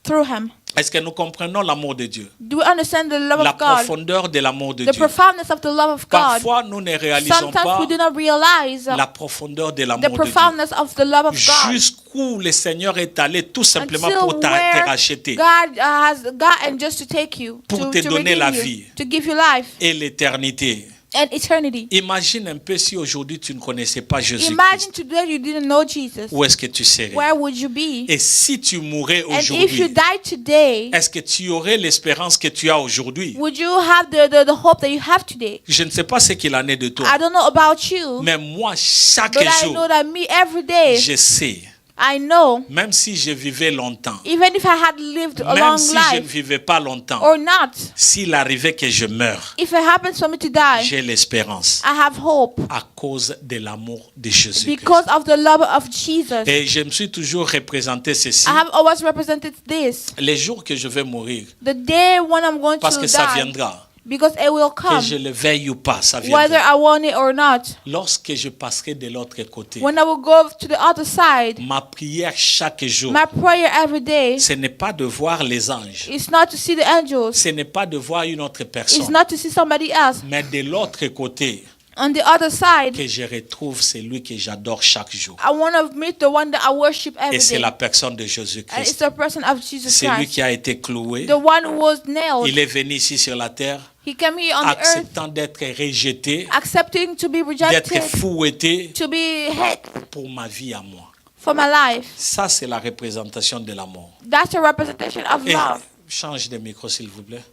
through Him. Est-ce que nous comprenons l'amour de Dieu? Do we understand the love La of God? profondeur de l'amour de The Dieu. profoundness of the love of God. Parfois, nous ne réalisons Sometimes pas we do not realize la profondeur de the l'amour de Dieu. profoundness of the love of God. Jusqu'où le Seigneur est allé tout simplement Until pour te where racheter. God has gotten just to take you, Pour to te donner redeem la you, vie. to give you life Et l'éternité. and eternity. Imagine un peu si aujourd'hui tu ne connaissais pas Imagine Jésus-Christ. today you didn't know Jesus. Où est-ce que tu serais? Where would you be? Et si tu mourais And if you aujourd'hui, died today, est-ce que tu aurais l'espérance que tu as aujourd'hui? would you have the hope that you have today? Je ne sais pas ce qu'il en est de toi. I don't know about you, Mais moi, chaque but I jour, know that me every day, je sais, I know, même si je vivais longtemps, even if I had lived a même long si je ne life vivais pas longtemps, or not, s'il arrivait que je meure, if it happens for me to die, j'ai l'espérance I have hope à cause de l'amour de Jésus-Christ. because of the love of Jesus. Et je me suis toujours représenté ceci. I have always represented this. Les jours que je vais mourir, The day when I'm going parce to que ça die, viendra, because it will que come, je le veuille ou pas, ça whether viendra. I want it or not. Lorsque je passerai de l'autre côté, When I will go to the other side, ma prière chaque jour, my prayer every day ce n'est pas de voir les anges, is not to see the angels, ce n'est pas de voir une autre it's personne, not to see somebody else. mais de l'autre côté, On the other side, que je retrouve celui que j'adore chaque jour. I want to meet the one that I worship every Et c'est day. la personne de And it's Jésus-Christ. the person of Jesus C'est lui Christ. qui a été cloué. The one who was nailed. Il est venu ici sur la terre He came here on the earth, acceptant d'être rejeté, accepting to be d'être rejected, fouetté to be hate pour ma vie à moi. for my life. Ça, c'est la représentation de l'amour. That's a representation of Et love. change de micro, s'il vous plaît.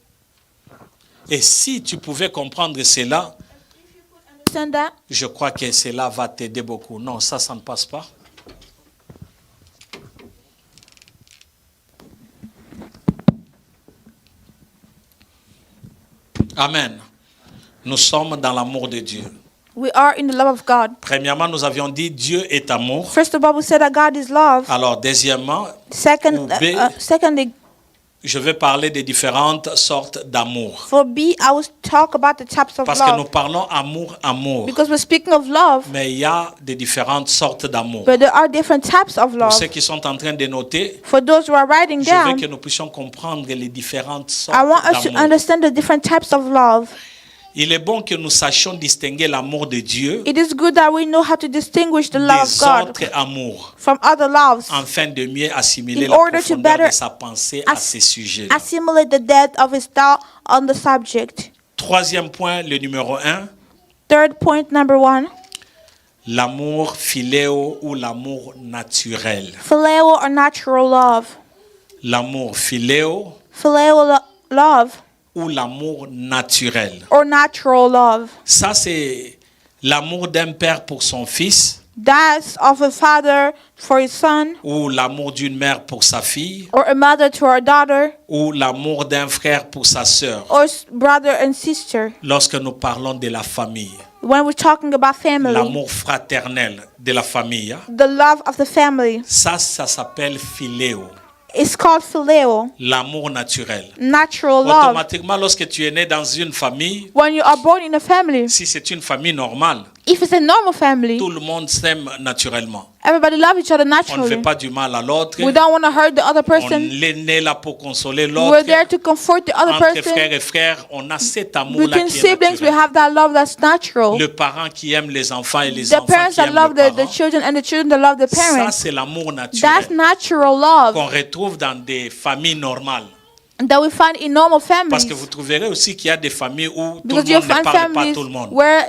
Et si tu pouvais comprendre cela, Understand that? je crois que cela va t'aider beaucoup. Non, ça ne passe pas. Amen. Nous sommes dans l'amour de Dieu. We are in the love of God. Premièrement, nous avions dit Dieu est amour. First of all, we said that God is love. Alors, deuxièmement, Secondly, je vais parler des différentes sortes d'amour. for B, I will talk about the types of Parce que nous love. parlons amour. Because we're speaking of love, Mais il y a des différentes sortes d'amour. but there are different types of Pour love. ceux qui sont en train de noter, For those who are writing je veux down, que nous puissions comprendre les différentes sortes I want us to d'amour. understand the different types of love. Il est bon que nous sachions distinguer l'amour de Dieu It is good that we know how to distinguish the love of des God autres amours, from other loves, afin de mieux assimiler In la order to profondeur better de sa pensée à ces sujets. assimilate the depth of his thought on the subject. Troisième point, le numéro 1, Third point, number 1, l'amour philéo ou l'amour naturel. phileo or natural love. L'amour philéo Love ou l'amour naturel. or natural love. Ça, c'est l'amour d'un père pour son fils That's of a father for his son, ou l'amour d'une mère pour sa fille or a mother to her daughter, ou l'amour d'un frère pour sa sœur. or brother and sister. Lorsque nous parlons de la famille, When we're talking about family, l'amour fraternel de la famille, hein, the love of the family, ça s'appelle philéo, is called phileo, l'amour naturel. natural love. Automatiquement, lorsque tu es né dans une famille, When you are born in a family, si c'est une famille normale, if it's a normal family, tout le monde s'aime naturellement. everybody loves each other On ne naturally. fait pas du mal à l'autre. We don't want to hurt the other On person. est né là pour consoler We're l'autre. there to comfort the other Entre person. frères et frères, on a cet amour-là Between qui est siblings, we naturel. have that love that's natural. Le parent qui aime les enfants et les The enfants parents qui that aiment love les the parents. children and the children that love the Ça, parents. c'est l'amour That's naturel natural love qu'on retrouve dans des familles normales. that we find in normal Parce que families. vous trouverez aussi qu'il y a des familles où tout le Because you'll monde ne find parle pas à families tout le monde. where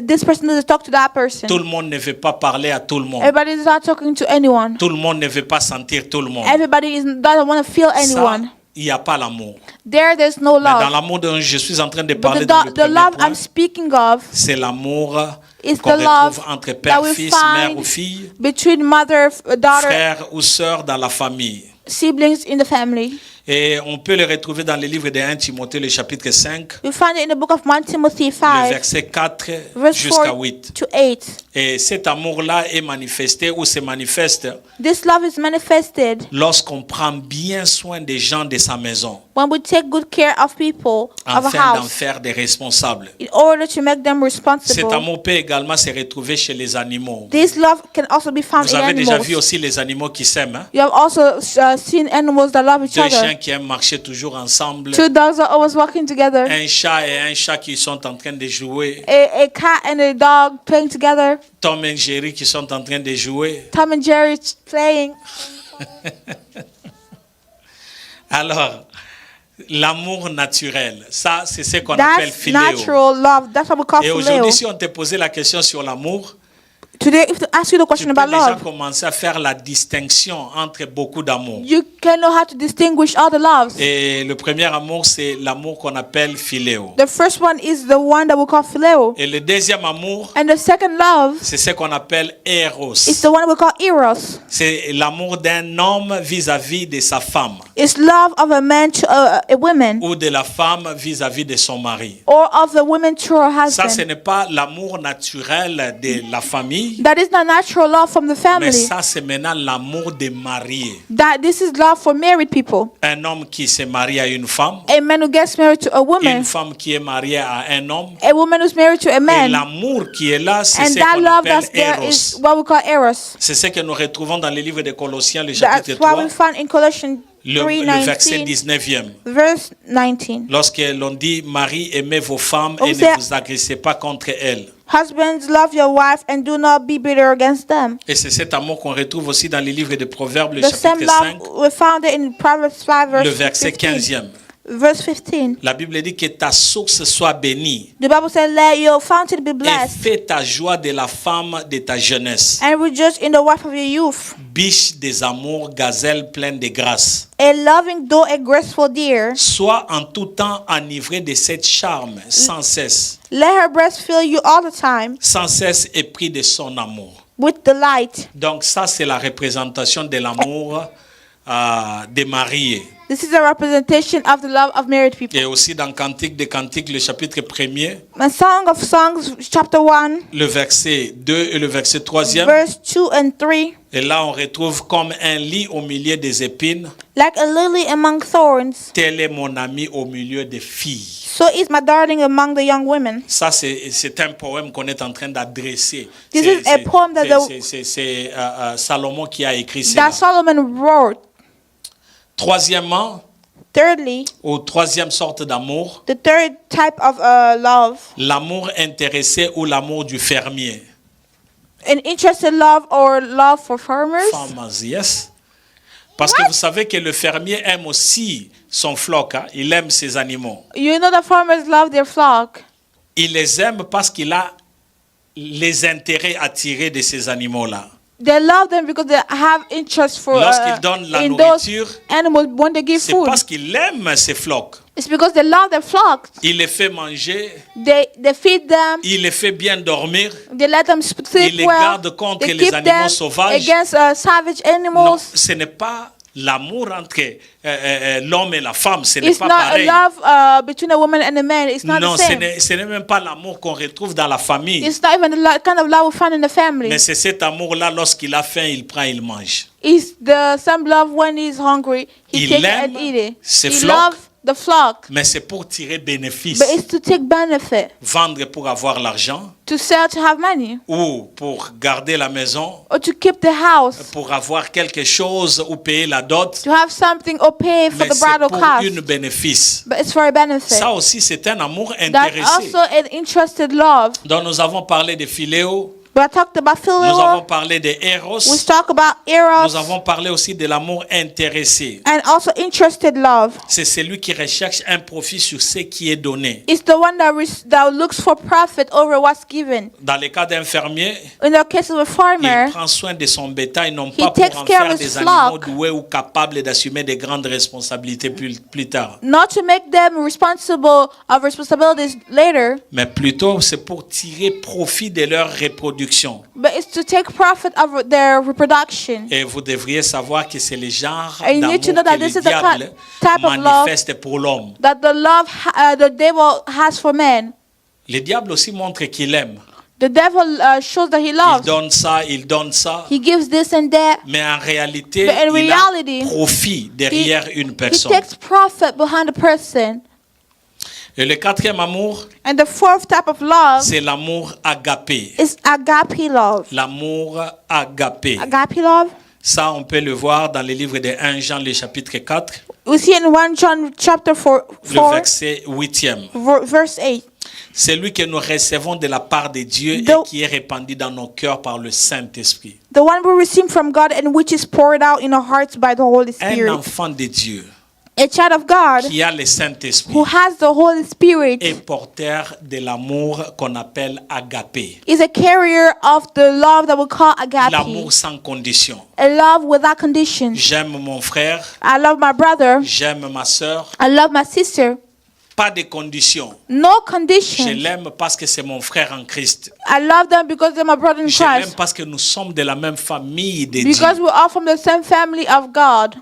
this person doesn't talk to that person. Tout le monde ne veut pas parler à tout le monde. Everybody is not talking to anyone. Tout le monde ne veut pas sentir tout le monde. Everybody doesn't want to feel Ça, anyone. il n'y a pas l'amour. There's no Mais dans love. l'amour dont je suis en train de But parler dans le the premier love point, I'm speaking of c'est l'amour is qu'on the love retrouve entre that père, we fils, mère ou find fille, between mother, daughter, frère ou sœur dans la famille. siblings in the family. Et on peut le retrouver dans le livre de 1 Timothée, le chapitre 5, We find it in the book of 1 Timothy le 5, verset 4 verse jusqu'à 4 8. to 8. Et cet amour-là est manifesté ou se manifeste This love is manifested lorsqu'on prend bien soin des gens de sa maison, when we take good care of people of a afin d'en house faire des responsables. in order to make them Cet responsible. amour peut également se retrouver chez les animaux. This love can also be found Vous in avez déjà vu animals. aussi les animaux qui s'aiment, hein? You have also seen animals that love each Deux chiens other. qui aiment marcher toujours ensemble, Two dogs are always walking together. un chat et un chat qui sont en train de jouer, A cat and a dog playing together. Tom et Jerry qui sont en train de jouer. Tom and Jerry playing. Alors, l'amour naturel, ça c'est ce qu'on appelle That's philéo. natural love. That's what we call Et phileo. aujourd'hui, si on te posait la question sur l'amour, Today, if to ask you the tu question peux about déjà love, commencer à faire la distinction entre beaucoup d'amour. you can know how to distinguish all the loves. Et le premier amour, c'est l'amour qu'on appelle philéo. The first one is the one that we call phileo. Et le deuxième amour, And the second love c'est ce qu'on appelle eros. is the one we call eros. C'est l'amour d'un homme vis-à-vis de sa femme It's love of a man to a woman, ou de la femme vis-à-vis de son mari. or of a woman to her Ça, ce husband. n'est pas l'amour naturel de la famille, That is not natural love from the mais family. ça, c'est maintenant l'amour des mariés. That this is love for married people. Un homme qui se marie à une femme, A man who gets married to a une woman, femme qui est mariée à un homme. a woman who's married to a Et man. l'amour qui est là, c'est And ce that qu'on love appelle that's there is eros. what we call eros. C'est ce que nous retrouvons dans le livre de Colossiens, le That's chapitre what 3, we find in Colossians le verset 3:19, 19e. verse 19. Lorsque l'on dit, Marie, aimez vos femmes et On ne sait- vous agressez pas contre elles. Husbands, love your wife and do not be bitter against them. Et c'est cet amour qu'on retrouve aussi dans les livres de Proverbes, le The same chapitre 5, love we found it in Proverbs 5, le verse verset 15, 15e. verse 15. La Bible dit que ta source soit bénie The Bible said, let your fountain be et blessed, fais ta joie de la femme de ta jeunesse. and rejoice in the wife of your youth. Biche des amours, gazelle pleine de grâce. A loving doe, a graceful deer. Sois en tout temps enivré de cette charme, sans cesse. Let her breast fill you all the time Sans cesse épris de son amour. with delight. Donc ça, c'est la représentation de l'amour des mariés. This is a representation of the love of married people. Et aussi dans Cantique des Cantiques, le chapitre 1er, And Song of Songs, chapter 1, le verset 2 et le verset 3e. verse 2 and 3. Et là, on retrouve comme un lit au milieu des épines. Like a lily among thorns, Tel est mon ami au milieu des filles. so is my darling among the young women. Ça, c'est un poème qu'on est en train d'adresser. This is a poem that C'est Salomon qui a écrit that cela. Solomon wrote. Troisièmement, Thirdly, ou troisième sorte d'amour, the third type of love, l'amour intéressé ou l'amour du fermier. an interested love or love for farmers. Farmers, yes. Parce que vous savez que le fermier aime aussi son flock, hein. Il aime ses animaux. You know that farmers love their flock. Il les aime parce qu'il a les intérêts à tirer de ces animaux-là. They love them because they have interest for Lorsqu'il donne la in those nourriture, animals when they give c'est food. parce qu'il aime ses flocks. It's because they love their flock. Il les fait manger, They feed them. il les fait bien dormir. They let them sleep Il les well. garde contre They les keep animaux them sauvages. against savage Non, animals. ce n'est pas l'amour entre l'homme et la femme, ce n'est It's pas not pareil. a love between a woman and a man. It's not Non, the same. ce n'est même pas l'amour qu'on retrouve dans la famille. It's not even the kind of love we find in the family. Mais c'est cet amour-là, lorsqu'il a faim, il prend, il mange. It's the same love when he's hungry. He Il takes aime and eat it. ses He flocks. loves the flock, Mais c'est pour tirer bénéfice. but it's to take benefit, Vendre pour avoir l'argent, to sell to have money, ou pour garder la maison, or to keep the house, pour avoir quelque chose ou payer la dot. to have something or pay for Mais the c'est bridal pour cost. un bénéfice. But it's for a benefit. Ça aussi, c'est un amour That's intéressé. also an interested love. Donc nous avons parlé de philéo, But I talked about nous avons phileo. parlé de eros, We talk about eros nous avons parlé aussi de l'amour intéressé. and also interested love. C'est celui qui recherche un profit sur ce qui est donné. It's the one that looks for profit over what's given. Dans le cas d'un fermier, In the case of a farmer, il prend soin de son bétail, non He pas pour takes en care faire of his des animaux flock. doués ou capables d'assumer de grandes responsabilités plus tard. not to make them responsible of responsibilities later, Mais plutôt, c'est pour tirer profit de leur reproduction. but it's to take profit of their reproduction. Et vous devriez savoir que c'est le genre And you d'amour need to know que that le this is the diable type of love manifeste pour l'homme. That the love the devil has for men. Le diable aussi montre qu'il aime. The devil shows that he Il loves. donne ça, il donne ça. He gives this and that. Mais en réalité, But in il reality, a profit derrière une He personne. takes profit behind a person. Et le quatrième amour, And the fourth type of love c'est l'amour agapé. is agape love. L'amour agapé. Agape love. Ça, on peut le voir dans le livre de 1 Jean, le chapitre 4, We see in 1 John chapter 4, le verset 8e. verse 8. Celui que nous recevons de la part de Dieu et The- qui est répandu dans nos cœurs par le Saint-Esprit. The one we receive from God and which is poured out in our hearts by the Holy Un Spirit. enfant de Dieu A child of God qui a le Saint-Esprit who has the Holy Spirit est porteur de l'amour qu'on appelle agapé. is a carrier of the love that we call agape. L'amour sans condition. A love without conditions. J'aime mon frère, I love my brother. j'aime ma soeur, I love my sister. pas de conditions. No Je conditions. l'aime parce que c'est mon frère en Christ. I love them because they're my brother in Je l'aime Christ. parce que nous sommes de la même famille de Because Dieu. we're all from the same family of God.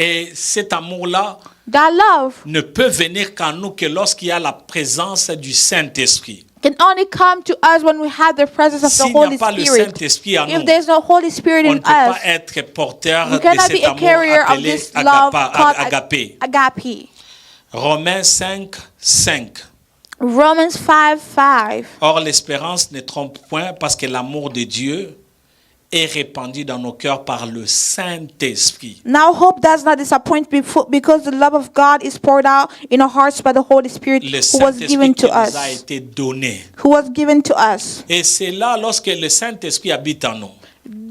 Et cet amour-là That love ne peut venir qu'en nous que lorsqu'il y a la présence du Saint-Esprit. can only come to us when we have the presence of the S'il n'y a Holy pas le Spirit. Saint-Esprit en If nous, there's no Holy Spirit on in ne peut pas us, être porteur we de cannot be cet a amour carrier of appelé this love called agapé. agape. Romains 5, 5. Romans 5:5. Or, l'espérance ne trompe point parce que l'amour de Dieu est répandu dans nos cœurs par le Saint-Esprit. Now hope does not disappoint because the love of God is poured out in our hearts by the Holy Spirit Le who was Saint-Esprit given qui to nous a us. été donné. Who was given to us. Et c'est là, lorsque le Saint-Esprit habite en nous,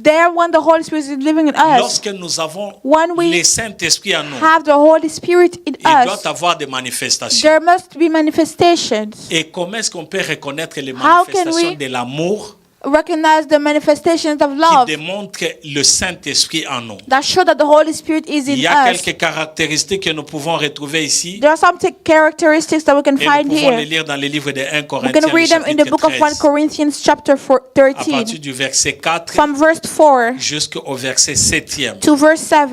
There, when the Holy Spirit is living in us, Lorsque nous avons when we le Saint-Esprit en nous, have the Holy Spirit in il doit us, avoir des manifestations. there must be manifestations. Et comment est-ce qu'on peut reconnaître les How can manifestations we de l'amour Recognize the manifestations of qui love démontrent le Saint-Esprit en nous? that show that the Holy Spirit is Il in y a us. quelques caractéristiques que nous pouvons retrouver ici. There are some characteristics that we can Et nous find pouvons les here. lire dans le livre de 1 We Corinthiens, can le read them in the chapitre book of 1 13, Corinthians chapter à partir 13, du verset 4 from verse 4 jusqu'au verset 7e. to verse 7.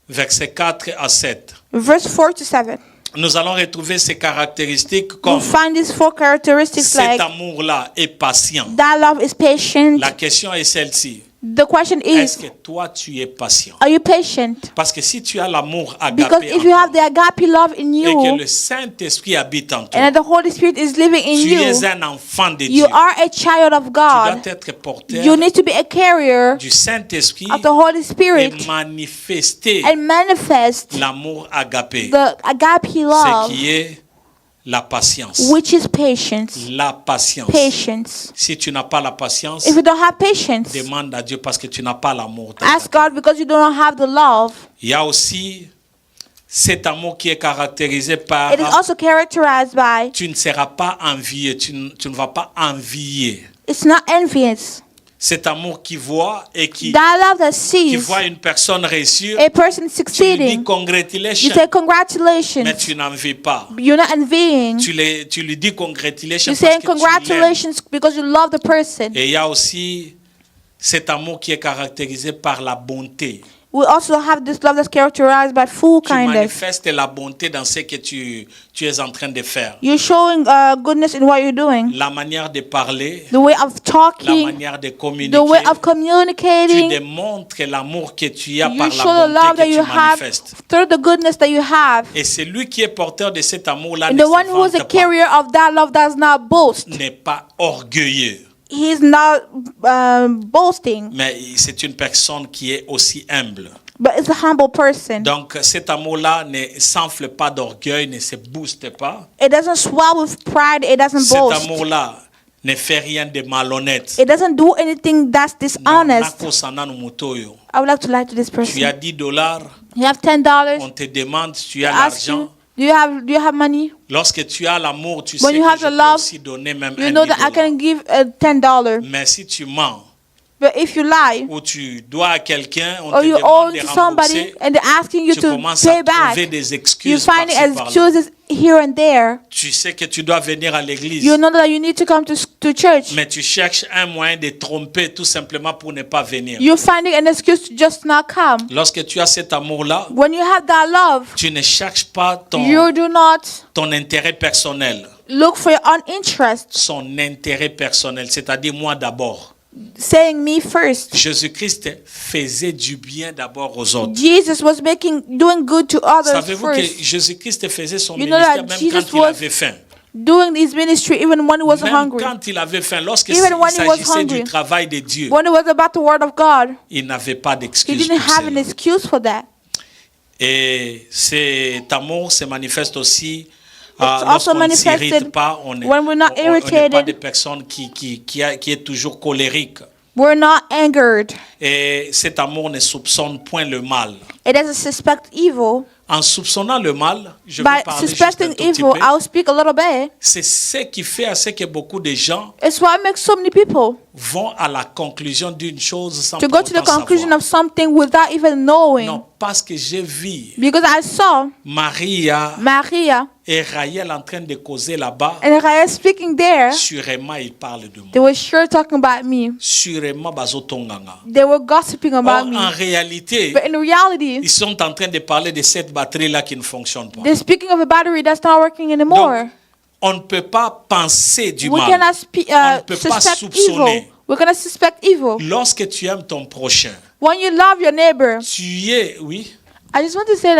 Verset 4 à 7. Verse 4 to 7. Nous allons retrouver ces caractéristiques We'll comme find these four characteristics cet like amour-là est patient. that love is patient. La question est celle-ci. The question Est-ce is, que toi, tu es patient? are you patient? Parce que si tu as l'amour Because agapé if en you have toi, the agape love in et que you, le Saint-Esprit habite en and toi, that the Holy Spirit is living in tu you, es un enfant de you Dieu. are a child of Tu dois God. être porteur You need to be a carrier du Saint-Esprit of the Holy et Spirit manifester and manifest l'amour agapé, the agape ce love, qui est la patience. which is patience. La patience. Patience. Si tu n'as pas la patience, If you don't have patience, demande à Dieu parce que tu n'as pas l'amour. ask God because you don't have the love. Il y a aussi cet amour qui est caractérisé par It is also characterized by, tu ne seras pas envié, tu ne vas pas envier. it's not envious. Cet amour qui voit et qui That love that qui sees voit une personne réussir, a person tu lui dis succeeding, you congratulations, say mais congratulations. tu n'envies pas. You're not envying. Tu lui dis congratulations You parce say que tu l'aimes. congratulations because you love the person. Et il y a aussi cet amour qui est caractérisé par la bonté. We also have this love that's characterized by full Tu kindness. manifestes la bonté dans ce que tu es en train de faire. You're showing goodness in what you're doing. La manière de parler, The way of la talking, manière de the communiquer. way of Tu communicating. démontres l'amour que tu as You par show la the love bonté that que you tu have manifestes. through the goodness that you have. Et celui qui est porteur de cet amour-là And ne the one who is se a vante pas, carrier of that love does not boast. n'est pas orgueilleux, He's not boasting, mais c'est une personne qui est aussi humble. but is a humble person. Donc cet amour-là ne s'enfle pas d'orgueil, ne se booste pas. It doesn't swell with pride. It doesn't Cet boast. amour-là ne fait rien de malhonnête. It doesn't do anything that's dishonest. Nakosana no mutoyo. I would like to lie to this Tu person. as $10, You have $10. on te demande si tu as Ask l'argent. you, do you have money? Lorsque tu as l'amour, tu When sais you que have je the peux love, aussi donner même You un know that I $10. can give $10. Mais si tu mens, But if you lie, ou tu dois à quelqu'un, on or te you demande owe de to somebody rembourser, and they're asking you tu to commences pay à back, trouver des you're excuses finding par-ci, par-là. excuses here and there. Tu sais que tu dois venir à l'église, You know that you need to come to church. mais tu cherches un moyen de tromper tout simplement pour ne pas venir. You're finding an excuse to just not come. Lorsque tu as cet amour-là, When you have that love, tu ne cherches pas you do not ton intérêt personnel, look for your own interest, son intérêt personnel, c'est-à-dire moi d'abord. saying me first. Jésus-Christ faisait du bien d'abord aux autres. Jesus was doing good to others Savez-vous que first, Jésus-Christ faisait son You know ministère that même Jesus quand il was avait faim? doing his ministry even when he was Même hungry, quand il avait faim, lorsque Even when il he was s'agissait du hungry. travail de Dieu, when it was about the word of God. il n'avait pas He d'excuse didn't pour have an cela. excuse for that. Et cet amour se manifeste aussi also lorsqu'on ne manifested s'irrite pas, on n'est when we're not on n'est pas irritated. des personnes qui est toujours colérique. We're not angered. Et cet amour ne soupçonne point le mal. It doesn't suspect evil. En soupçonnant le mal, je vais By parler juste un suspecting tout petit evil, peu. I'll speak a little bit. C'est ce qui fait à ce que beaucoup de gens It's why it makes so many people vont à la conclusion d'une chose sans to pour go to the autant conclusion savoir. of something without even knowing. Non, parce que j'ai vu Because I saw Maria Maria et Raël en train de causer là-bas. and Raya speaking there. Sûrement, ils parlent de moi. They were sure talking about me. Sûrement, bazotonganga. They were gossiping Or, about me. en réalité, But in reality, ils sont en train de parler de cette batterie-là qui ne fonctionne pas. they're speaking of a battery that's not working anymore. Donc, on ne peut pas penser du We mal. cannot On ne peut pas suspect soupçonner. evil. We cannot suspect evil. Lorsque tu aimes ton prochain, When you love your neighbor, tu es, oui, I just want to say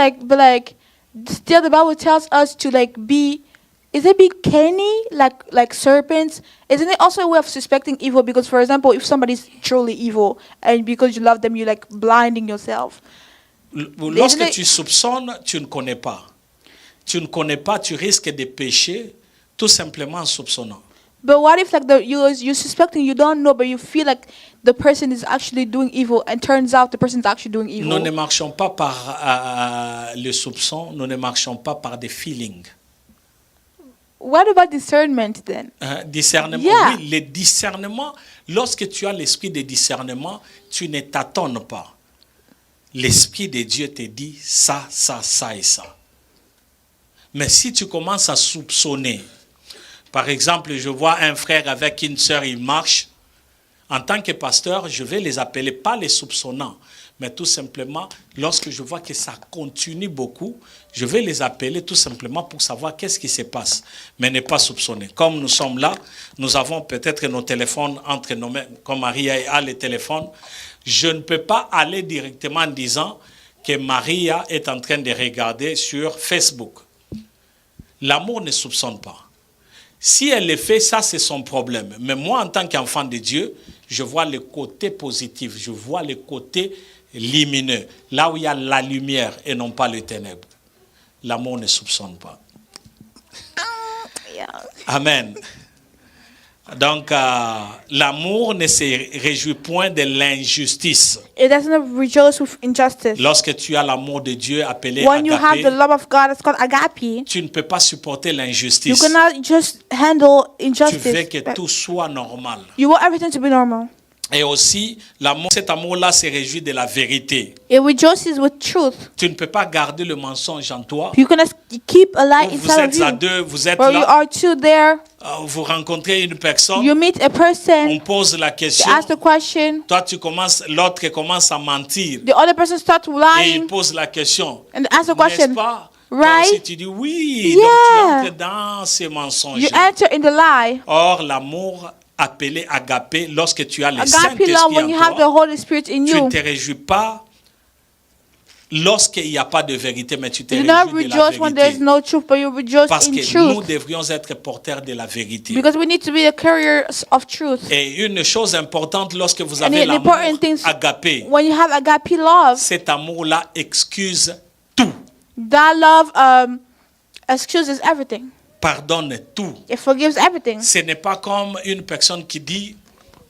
still the Bible tells us to is it be canny like serpents? Isn't it also a way of suspecting evil? Because for example, if somebody's truly evil and because you love them, you're like blinding yourself. lorsque Isn't it- tu soupçonnes, tu ne connais pas. Tu ne connais pas, tu risques de pécher tout simplement en soupçonnant. But what if like you're suspecting, you don't know, but you feel like the person is actually doing evil, and turns out the person is actually doing evil? Nous ne marchons pas par le soupçon, nous ne marchons pas par des feelings. What about discernment then? Discernement, Yeah. oui, le discernement, lorsque tu as l'esprit de discernement, tu ne t'attends pas. L'esprit de Dieu te dit ça, ça, ça et ça. Mais si tu commences à soupçonner, par exemple, je vois un frère avec une sœur, il marche, en tant que pasteur, je vais les appeler, pas les soupçonnants, mais tout simplement, lorsque je vois que ça continue beaucoup, je vais les appeler tout simplement pour savoir qu'est-ce qui se passe, mais ne pas soupçonner. Comme nous sommes là, nous avons peut-être nos téléphones entre nos mains, comme Maria a les téléphones. Je ne peux pas aller directement en disant que Maria est en train de regarder sur Facebook. L'amour ne soupçonne pas. Si elle le fait, ça c'est son problème. Mais moi, en tant qu'enfant de Dieu, je vois le côté positif, je vois le côté lumineux, là où il y a la lumière et non pas les ténèbres. L'amour ne soupçonne pas. Yeah. Amen. Donc, l'amour ne se réjouit point de l'injustice. It doesn't rejoice with injustice. Lorsque tu as l'amour de Dieu appelé When you have the agape, love of God, it's called agape. tu ne peux pas supporter You l'injustice. cannot just handle Tu veux injustice. que tout soit normal. You want everything to be normal. Et aussi, cet amour-là se réjouit de la vérité. It rejoices with truth. Tu ne peux pas garder le mensonge en toi. You cannot keep a lie Vous inside of êtes à you. deux, vous êtes Where you là, are two there, vous rencontrez une personne, you meet a on person, pose la you question, ask the question, toi l'autre commence à mentir the other person starts et il lying, pose la question. and ask the N'est-ce question. pas? Toi Right? aussi, tu dis oui, Yeah. donc tu entres dans ces mensonges. You enter in the lie. Or, l'amour appelé agapé, lorsque tu as le Agape Saint-Esprit love, when you en have the toi, Holy Spirit in tu ne you. te réjouis pas lorsqu'il n'y a pas de vérité, mais tu te You do not réjouis de la rejoice when there's vérité. no truth, but you rejoice Parce in que nous truth. devrions être porteurs de la vérité. Because we need to be the carriers of truth. Et une chose importante, lorsque vous And avez the l'amour important things, agapé, when you have agape love, cet amour-là excuse tout, that love excuses everything. pardonne tout. It forgives everything. Ce n'est pas comme une personne qui dit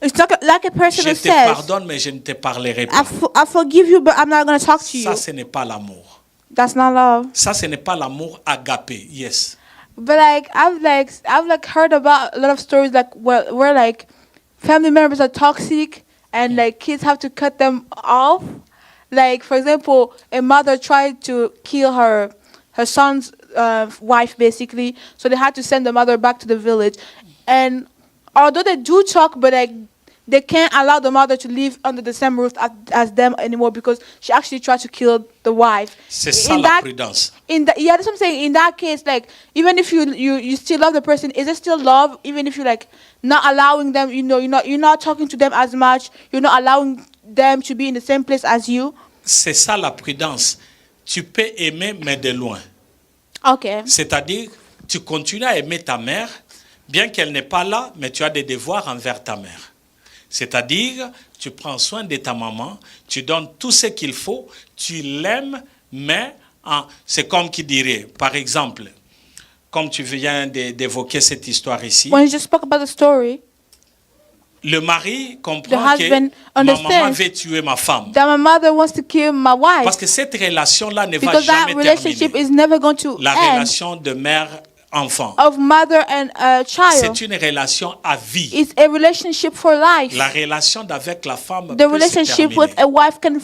It's not like a person je who te says, pardonne mais je ne te parlerai pas. I forgive you, but I'm not going to talk to you. Ça, ce n'est pas l'amour. That's not love. Ça, ce n'est pas l'amour agapé. Yes. But I've heard about a lot of stories like where like family members are toxic and like kids have to cut them off. Like for example, a mother tried to kill her son's wife basically, so they had to send the mother back to the village. And although they do talk, but like they can't allow the mother to live under the same roof as them anymore because she actually tried to kill the wife. C'est ça la prudence. Yeah, that's what I'm saying. In that case, like even if you still love the person, is it still love? Even if you like not allowing them, you're not talking to them as much. You're not allowing them to be in the same place as you. C'est ça la prudence. Tu peux aimer mais de loin. Okay. C'est-à-dire, tu continues à aimer ta mère, bien qu'elle n'est pas là, mais tu as des devoirs envers ta mère. C'est-à-dire, tu prends soin de ta maman, tu donnes tout ce qu'il faut, tu l'aimes, mais c'est comme qui dirait, par exemple, comme tu viens d'évoquer cette histoire ici, When you just spoke about the story, le mari the comprend que husband ma maman understands veut tuer ma femme. that my mother wants to kill my wife Parce que cette relation-là ne va because that jamais relationship terminer. is never going to La end. relation de mère-enfant. Of mother and child, C'est une relation à vie. it's a relationship for life. La relation avec la femme The peut se relationship with terminer. a wife can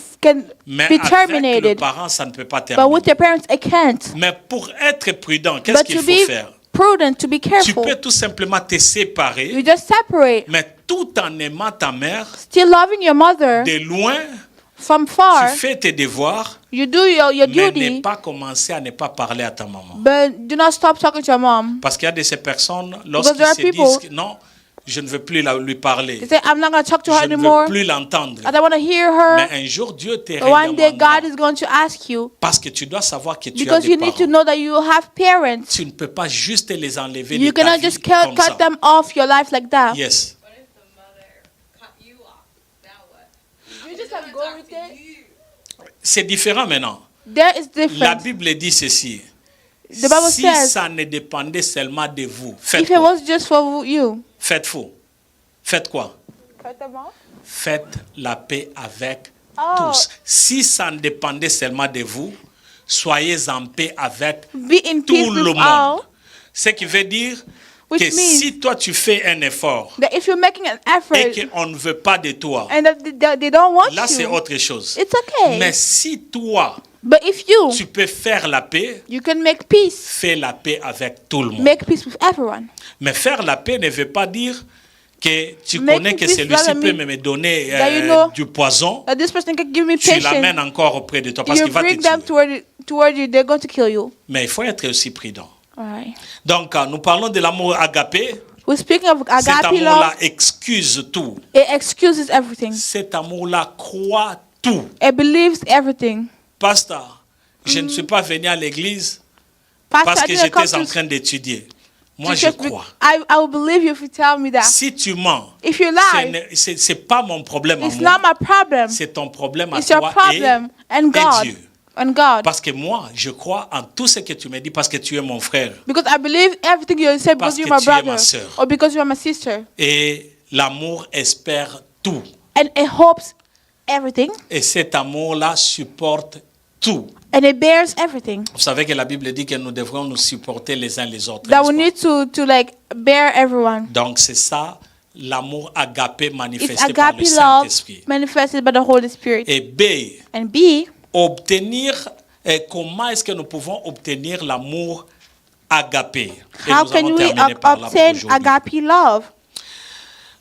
Mais be avec le terminated, parent, ça ne peut pas but terminer. with your parents it can't. Mais pour être prudent, qu'est-ce But qu'il to faut be faire? prudent, to be Tu careful, peux tout simplement te séparer, you just separate, mais tout en aimant ta mère, still loving your mother de loin, from far. tu fais tes devoirs, You do your mais ne duty, pas commencer à ne pas parler à ta maman. but do not stop talking to your mom. Parce qu'il y a de ces personnes, there lorsqu'ils are se disent people- que non, je ne veux plus lui parler, They say, I'm not going to talk to her je ne anymore. veux plus l'entendre. I don't want to hear her. Mais un jour, Dieu te But one day redemandera. God is going to ask you Parce que tu dois savoir que tu as because des you need to parents. know that you have parents. Tu ne peux pas juste les enlever You de ta cannot vie just comme ça. cut them off your life like that. Yes. What if the mother cut you off? Now what? You just have to go with it. C'est différent maintenant. There is La difference. Bible dit ceci. The Bible Si says, ça ne dépendait seulement de vous, if faites it quoi? was just for you, Faites faux. Faites quoi? Faites la paix avec Oh. tous. Si ça ne dépendait seulement de vous, soyez en paix avec Be in peace tout le with all. monde. Ce qui veut dire Which que means si toi tu fais un effort That if you're making an et effort qu'on ne veut pas de toi, and that they don't want là c'est you, autre chose. it's okay. Mais si toi, But if tu peux faire la paix, you can make peace, fais la paix avec tout le monde. make peace with everyone. Mais faire la paix ne veut pas dire que tu Making connais que peace celui-ci doesn't peut mean me donner that you know du poison, That this person can give me tu patience. l'amènes encore auprès de toi parce You qu'il va te bring them tuer. toward you, they're going to kill you. Mais il faut être aussi prudent. All right. Donc, nous parlons de l'amour agapé. We're speaking of Cet agape amour-là love. excuse tout. It excuses everything. Cet amour-là croit tout. It believes everything. Pasteur, je ne suis pas venu à l'église Pastor, parce I que didn't come j'étais en to train d'étudier. Moi, je church be- crois. I will believe you if you tell me that. Si tu mens, If you lie, c'est pas mon problème à it's moi. not my problem. C'est ton problème à It's your toi problem and et God. Dieu. And God. Parce que moi, je crois en tout ce que tu me dis parce que tu es mon frère. Because I believe everything you say Parce because you're que my tu es ma brother sœur. or because you're my sister. Et l'amour espère tout. And it hopes everything Et cet amour-là supporte tout. and it bears everything. Vous savez que la Bible dit que nous devrons nous supporter les uns les autres. That we n'est-ce pas? need to like bear everyone. Donc c'est ça l'amour agapé It's manifesté par agape le love Saint-Esprit. manifested by the Holy Spirit. Et B, And B, obtenir, comment est-ce que nous pouvons obtenir l'amour agapé? Et how nous can allons we terminer par là pour obtain aujourd'hui. agape love?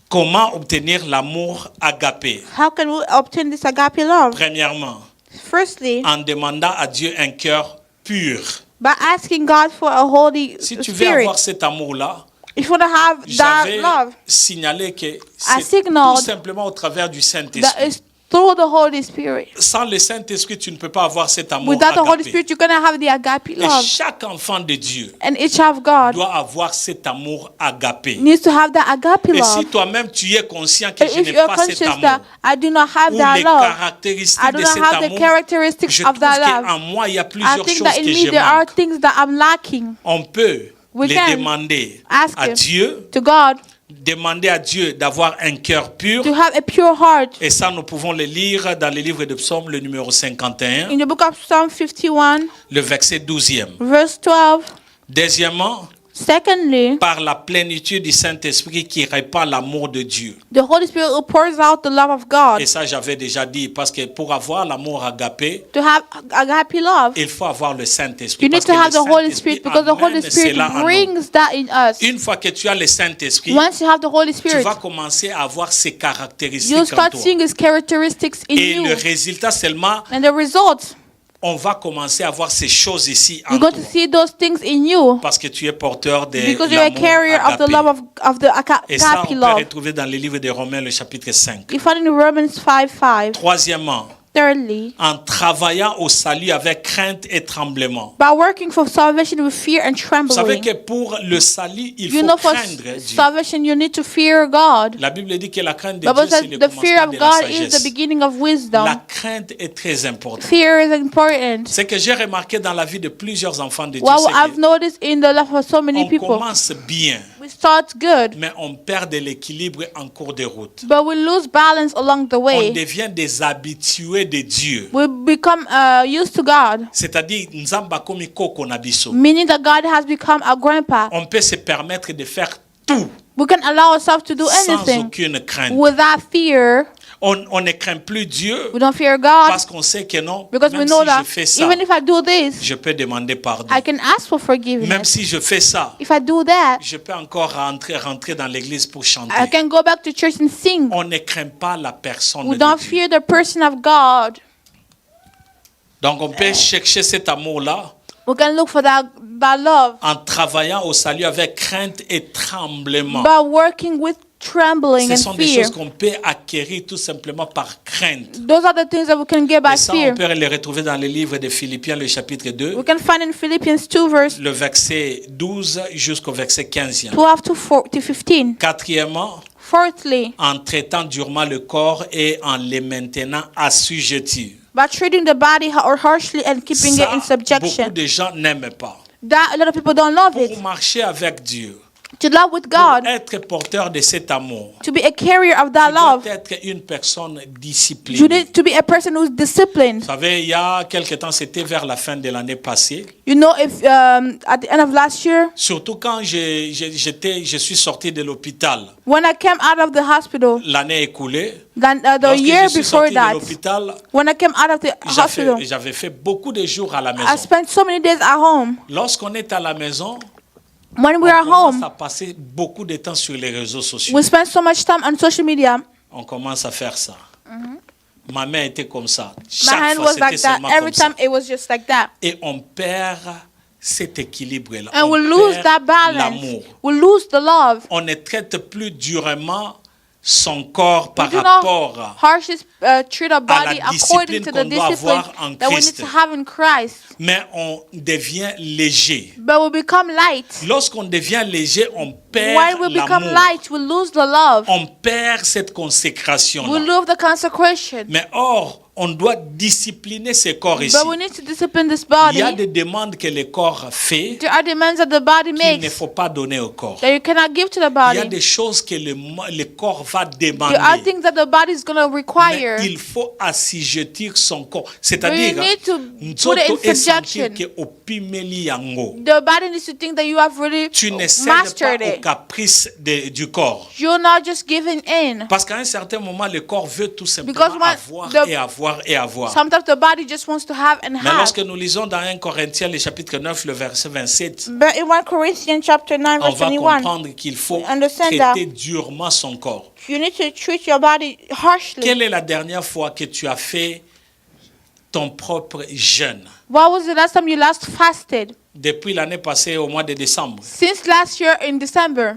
Comment obtenir l'amour agapé? How can we obtain this agape love? Premièrement, Firstly, en demandant à Dieu un cœur pur. by asking God for a holy Si tu veux spirit. avoir cet amour-là, If you want to have that j'avais love, signalé que I c'est signaled tout simplement au travers du that Saint-Esprit. is through the Holy Spirit. Sans le Saint-Esprit, tu ne peux pas avoir cet amour Without the Holy agapé. Spirit, you're going to have the agape Et love. chaque enfant de Dieu And each child of God doit avoir cet amour agapé. needs to have that agape Et si love. toi-même tu es conscient que And je if n'ai you're pas cet conscious amour, that I do not have ou that les love, caractéristiques I do de not cet have the amour, characteristics je of trouve that qu'en love, moi, il y a I plusieurs think choses that in que me je there are manque. things that I'm lacking. On peut We les can demander ask à him. Dieu, To God, demander à Dieu d'avoir un cœur pur. to have a pure heart. Et ça, nous pouvons le lire dans le livre de Psaume, le numéro 51, In the book of Psalm 51, le verset 12e. verse 12. Deuxièmement, Secondly, par la plénitude du Saint-Esprit qui répand l'amour de Dieu. the Holy Spirit who pours out the love of God. Et ça, j'avais déjà dit, parce que pour avoir l'amour agapé, To have agape love, il faut avoir le Saint-Esprit. you need Parce to que have le the Holy Saint-Esprit Spirit because the Holy amène Spirit cela en nous. brings that in us. Une fois que tu as le Saint-Esprit, Once you have the Holy tu Spirit, vas commencer à avoir ces you'll caractéristiques en start toi. seeing His characteristics in Et you. le résultat seulement, And the result, on va commencer à voir ces choses ici en you're going toi. to see those things in you Parce que tu es porteur de because you're a l'amour carrier of the agapé. love of the Et ça, agape on peut love. retrouver dans le livre de Romains, le chapitre 5. You find it in Romans 5:5. Troisièmement, Thirdly, en travaillant au salut avec crainte et tremblement. by working for salvation with fear and Vous savez trembling. que pour le salut, il You faut know, for craindre Dieu. salvation, you need to fear God. La Bible dit que la crainte de The Bible Dieu, c'est says le the fear commencement of de la God is the sagesse. beginning of La wisdom. crainte est très importante. Fear is important. C'est que j'ai remarqué dans la vie de plusieurs enfants de Dieu, What c'est I've que noticed in the life of so many on people, commence bien, we start good, mais on perd de l'équilibre en cours de route. but we lose balance along the On way. devient des habitués de Dieu. We become used to God, C'est-à-dire, nzamba komi koko na biso. meaning that God has become our grandpa. On peut se permettre de faire tout We can allow ourselves to do sans anything aucune crainte. without fear. On ne craint plus Dieu We don't fear God parce qu'on sait que non, because we même know si that je fais ça, even if I do this, je peux demander pardon. I can ask for forgiveness. Même si je fais ça, If I do that, je peux encore rentrer dans l'église pour chanter. I can go back to church and sing. On ne craint pas la personne We de don't Dieu. fear the person of God. Donc on peut chercher cet amour-là We can look for that love en travaillant au salut avec crainte et tremblement. by working with trembling Ce and sont des fear. choses qu'on peut acquérir tout simplement par crainte. Those are the things that we can get by Et ça, fear. on peut les retrouver dans le livre de Philippiens, le chapitre 2, We can find in Philippians 2 verse le verset 12 jusqu'au verset 15. 12 to 15. Quatrièmement, Fourthly, en traitant durement le corps et en les maintenant assujettis. by treating the body harshly and keeping it Ça, in beaucoup subjection. de gens n'aiment pas. That a lot of people don't love Pour it. marcher avec Dieu, to love with Pour God, être porteur de cet amour, to be a carrier of tu that dois love. être une personne You disciplinée. need to be a person who's disciplined. Vous savez, il y a quelque temps, c'était vers la fin de l'année passée, You know, if at the end of last year, surtout quand je suis sorti de l'hôpital, when I came out of the hospital, l'année écoulée, the lorsque year je suis before sorti de that, l'hôpital, when I came out of the hospital, j'avais fait beaucoup de jours à la I maison. spent so many days at home. Lorsqu'on est à la maison, When we on are commence home, à passer beaucoup de temps sur les réseaux sociaux. we spend so much time on social media. On commence à faire ça. Ma main était comme ça. My Chaque hand fois, was c'était like that. seulement Every comme ça. time it was just like that. Et on perd cet équilibre-là. And On we lose perd that balance. l'amour. We lose the love. On ne traite plus durement son corps par We do not rapport harshly treat our body la according discipline to the qu'on doit discipline avoir en that we need Christ. to have in Christ. mais on devient léger. But we become light. Lorsqu'on devient léger, on When perd we become l'amour. light, we lose the love. On perd cette We consécration-là. lose the consecration. Mais or, on doit discipliner ce corps ici. But we need to discipline this Il y a body. des demandes que le corps fait There are demands that the body qu'il ne makes faut pas donner au corps. that you cannot give to the Il y a body. des choses que le corps va There are demander. things that the body is going to Mais require. il faut assujettir son corps. But you C'est-à-dire, need to put nzoto it in esentir subjection. que opimeli yango. The body needs to think that you have really Tu ne cèdes mastered pas aux it. caprices du corps. You're not just giving in. Parce qu'à un certain moment, le corps veut tout simplement Because when avoir the- et avoir et avoir. Sometimes the body just wants to have and Mais have. lorsque nous lisons dans 1 Corinthiens, le chapitre 9, le verset 27, But in 1 Corinthians chapter 9 on verse va 21, comprendre qu'il faut Understand traiter durement son corps. you need to treat your body harshly. Quelle est la dernière fois que tu as fait ton propre jeûne? What was the last time you last fasted? Depuis l'année passée, au mois de décembre. Since last year in December.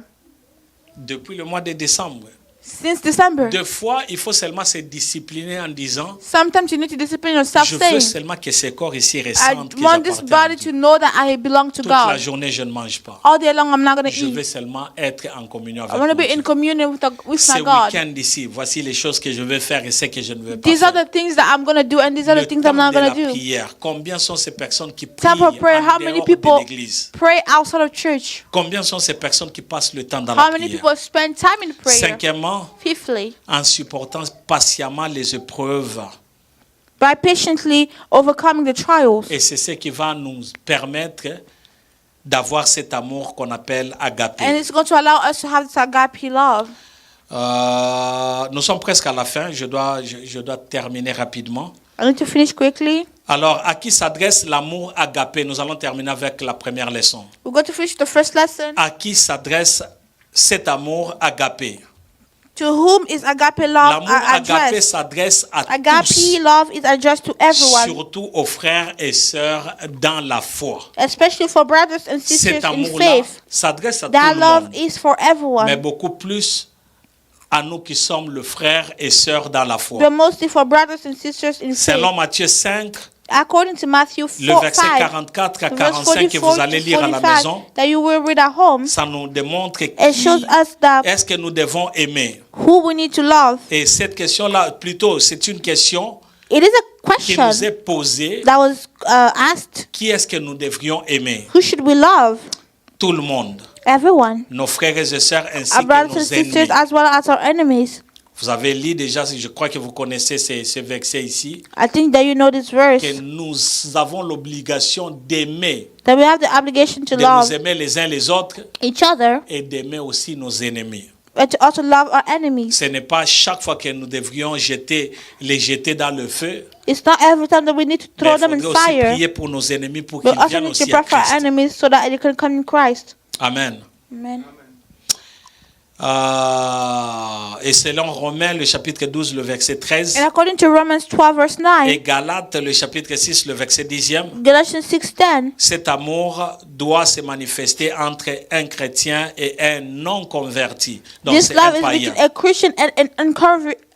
Depuis le mois de décembre. Since December. Deux fois, il faut seulement se discipliner en disant, Sometimes you need to discipline yourself je veux saying, seulement que ce corps ici I ressente que want this j'appartiens à body Dieu. to know that I belong to Toute la God. journée, je ne mange pas. All day long I'm not going to Je veux eat. seulement être en communion I avec want to mon be in Dieu. communion with Ce my God. week-end ici, voici les choses que je veux faire et ce que je ne veux pas These are faire. the things that I'm going to do and these are Le the things temps I'm not de la going to do. prière. Combien sont ces personnes qui prient Time for prayer. en How many dehors people de l'église? pray outside of church? Combien sont ces personnes qui passent le temps dans How la many prière? people spend time in prayer? Cinquièmement, Fifthly, en supportant patiemment les épreuves. by patiently overcoming the trials. Et c'est ce qui va nous permettre d'avoir cet amour qu'on appelle agapé. And it's going to allow us to have this agape love. Nous sommes presque à la fin. Je dois terminer rapidement. I need to finish quickly. Alors, à qui s'adresse l'amour agapé? Nous allons terminer avec la première leçon. We're going to finish the first lesson. À qui s'adresse cet amour agapé? To whom is agape love L'amour agapé addressed? s'adresse à Agape tous, love is addressed to everyone, surtout aux frères et sœurs dans la foi. especially for brothers and sisters Cet in amour-là faith. s'adresse à tout That le love monde, is for everyone, mais beaucoup plus à nous qui sommes le frère et sœurs dans la foi. but mostly for brothers and sisters in faith. Selon Matthieu 5, According to Matthew le 4, verset 5, 44 à the verse 45 que 44 vous allez to lire à la 45 maison, that you will read at home, ça nous démontre it shows qui us that est-ce que nous devons aimer. who we need to love. Et cette question-là, plutôt, c'est une question It is a qui nous question est posée. that was asked, Qui est-ce que nous devrions aimer? who should we love? Tout le monde. Everyone. Nos frères et sœurs ainsi Our que brothers and nos sisters ennemis. as well as our enemies. Vous avez lu déjà, je crois que vous connaissez ce verset ici, I think that you know this verse, que nous avons l'obligation d'aimer, that we have the obligation to de love nous aimer les uns les autres each other et d'aimer aussi nos ennemis. and to also love our enemies. Ce n'est pas chaque fois que nous devrions les jeter dans le feu, It's not every time that we need to mais throw il them in faudrait aussi fire, prier pour nos ennemis pour but qu'ils also viennent need to aussi à pray for our Christ. enemies so that they can come in Christ. Amen. Amen. Et selon Romains, le chapitre 12, le verset 13, And according to Romans 12 verse 9, et Galates, le chapitre 6, le verset 10e, Galatians 6:10, cet amour doit se manifester entre un chrétien et un non converti. Donc this c'est un love is païen. between a Christian and an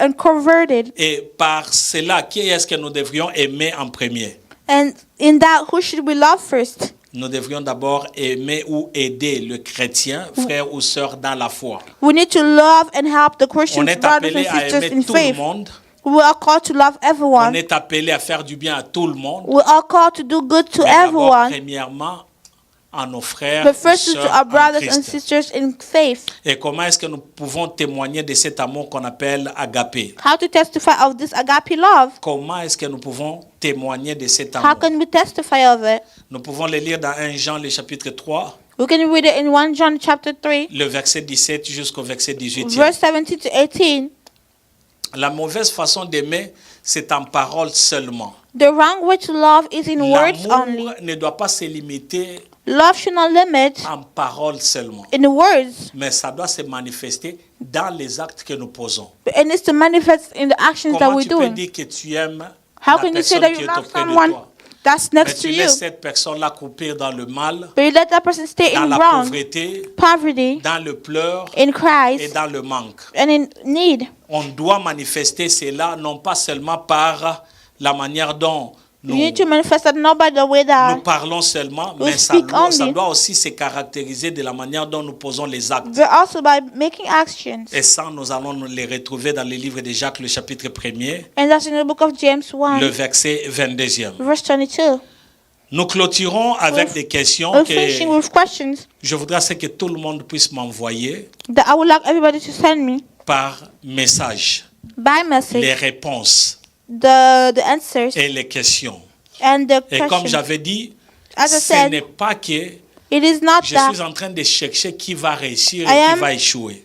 unconverted. Et par cela, qui est-ce que nous devrions aimer en premier? And in that, who should we love first? Nous devrions d'abord aimer ou aider le chrétien, frère ou sœur dans la foi. We need to love and help the On Christian est brothers appelé and à sisters aimer in tout le faith. monde. We are called to love On everyone. est appelé à faire du bien à tout le monde. We are called to do good to Mais d'abord, everyone. premièrement, à nos frères but et firstly to sœurs our en brothers and Christ. sisters in faith. Et comment est-ce que nous pouvons témoigner de cet amour qu'on appelle agapé? How to testify of this agape love? Comment est-ce que nous pouvons témoigner de cet How amour? can we testify of it? Nous pouvons le lire dans 1 Jean, le chapitre 3, We can read it in 1 John chapter 3, le verset 17 jusqu'au verset 18. verse 17 to 18. La mauvaise façon d'aimer, c'est en parole seulement. The wrong way to love is in words only. L'amour ne doit pas se limiter Love should not limit en parole seulement, in words, mais ça doit se manifester dans les actes que nous posons. but it needs to manifest in the actions that Comment we're tu peux doing. dire que tu aimes How la can you say personne that qui you est love auprès de someone toi, that's mais next tu to you, laisses cette personne-là couper dans le mal, but you let that person stay dans in la wrong, pauvreté, poverty, dans le pleur in et Christ, dans le manque? and in need? On doit manifester cela non pas seulement par la manière dont You nous, need to manifest that not by the way nous that parlons seulement, we mais ça speak ça only. doit aussi se caractériser de la manière dont nous posons les actes. but also by making actions. Et ça, nous allons nous les retrouver dans le livre de Jacques, le chapitre 1er, And that's in the book of James le 1, verset 22e. verse 22. Nous clôturons avec We're- des questions We're que finishing with questions je voudrais que tout le monde puisse m'envoyer that I would like everybody to send me par message, by les message, réponses the answers et les questions. and the Et comme questions. j'avais dit, As I ce said, n'est pas que it is not je that suis en train de chercher qui va réussir I et qui am va échouer.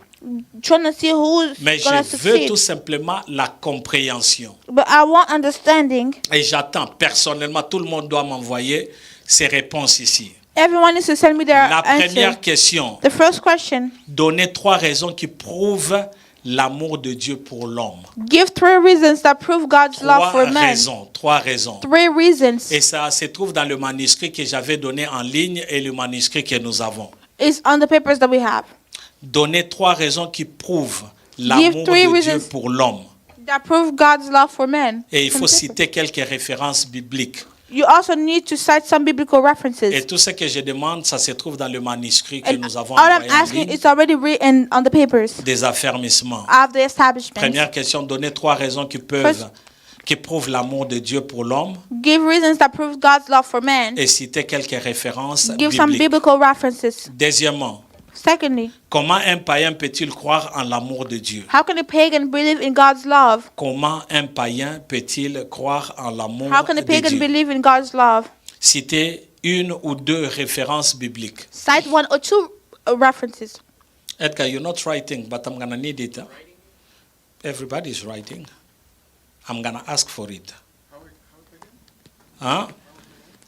trying to see who's Mais gonna je veux tout succeed, simplement la compréhension. but I want understanding. Et j'attends personnellement, tout le monde doit m'envoyer ses réponses ici. Everyone needs to send me their La answer. première question, The first question: donnez 3 raisons qui prouvent l'amour de Dieu pour l'homme. give 3 reasons that prove God's love for man. 3 raisons. 3 reasons Et ça se trouve dans le manuscrit que j'avais donné en ligne et le manuscrit que nous avons. is on the papers that we have Donnez 3 raisons qui prouvent l'amour three de Dieu reasons. pour l'homme. that prove God's love for man. Et il faut On the papers. citer quelques références bibliques. You also need to cite some biblical references. Et tout ce que je demande, ça se trouve dans le manuscrit que And nous avons all I'm envoyé en asking ligne, is already written on the papers des affermissements. of the establishment. Première question, donnez 3 raisons qui prouvent l'amour de Dieu pour l'homme Give reasons that prove God's love for man. et citer quelques références Give some bibliques. biblical references. Deuxièmement, Secondly, comment un païen peut-il croire en l'amour de Dieu? how can a pagan believe in God's love? Comment un païen peut-il croire en l'amour How can a de pagan Dieu? believe in God's love? Citez 1 ou 2 références bibliques. Cite 1 or 2 references. Edgar, you're not writing, but I'm going to need it. Huh? Everybody's writing. I'm going to ask for it. Hein?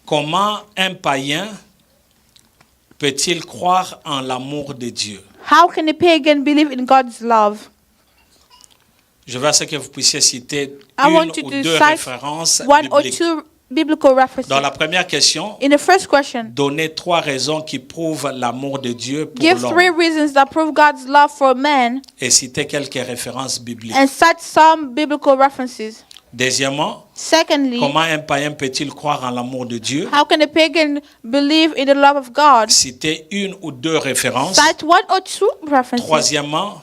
Comment un païen peut-il croire en l'amour de Dieu? How can a pagan believe in God's love? Je veux à ce que vous puissiez citer I une want you ou to 2 cite références 1 or bibliques. 2 biblical references. Dans la première question, In the first question, donnez 3 raisons qui prouvent l'amour de Dieu pour give 3 l'homme reasons that prove God's love for man et citez quelques références bibliques. and cite some biblical references. Deuxièmement, Secondly, comment un païen peut-il croire en l'amour de Dieu? how can a pagan believe in the love of God? Citez 1 ou 2 références. Cite 1 or 2 references. Troisièmement,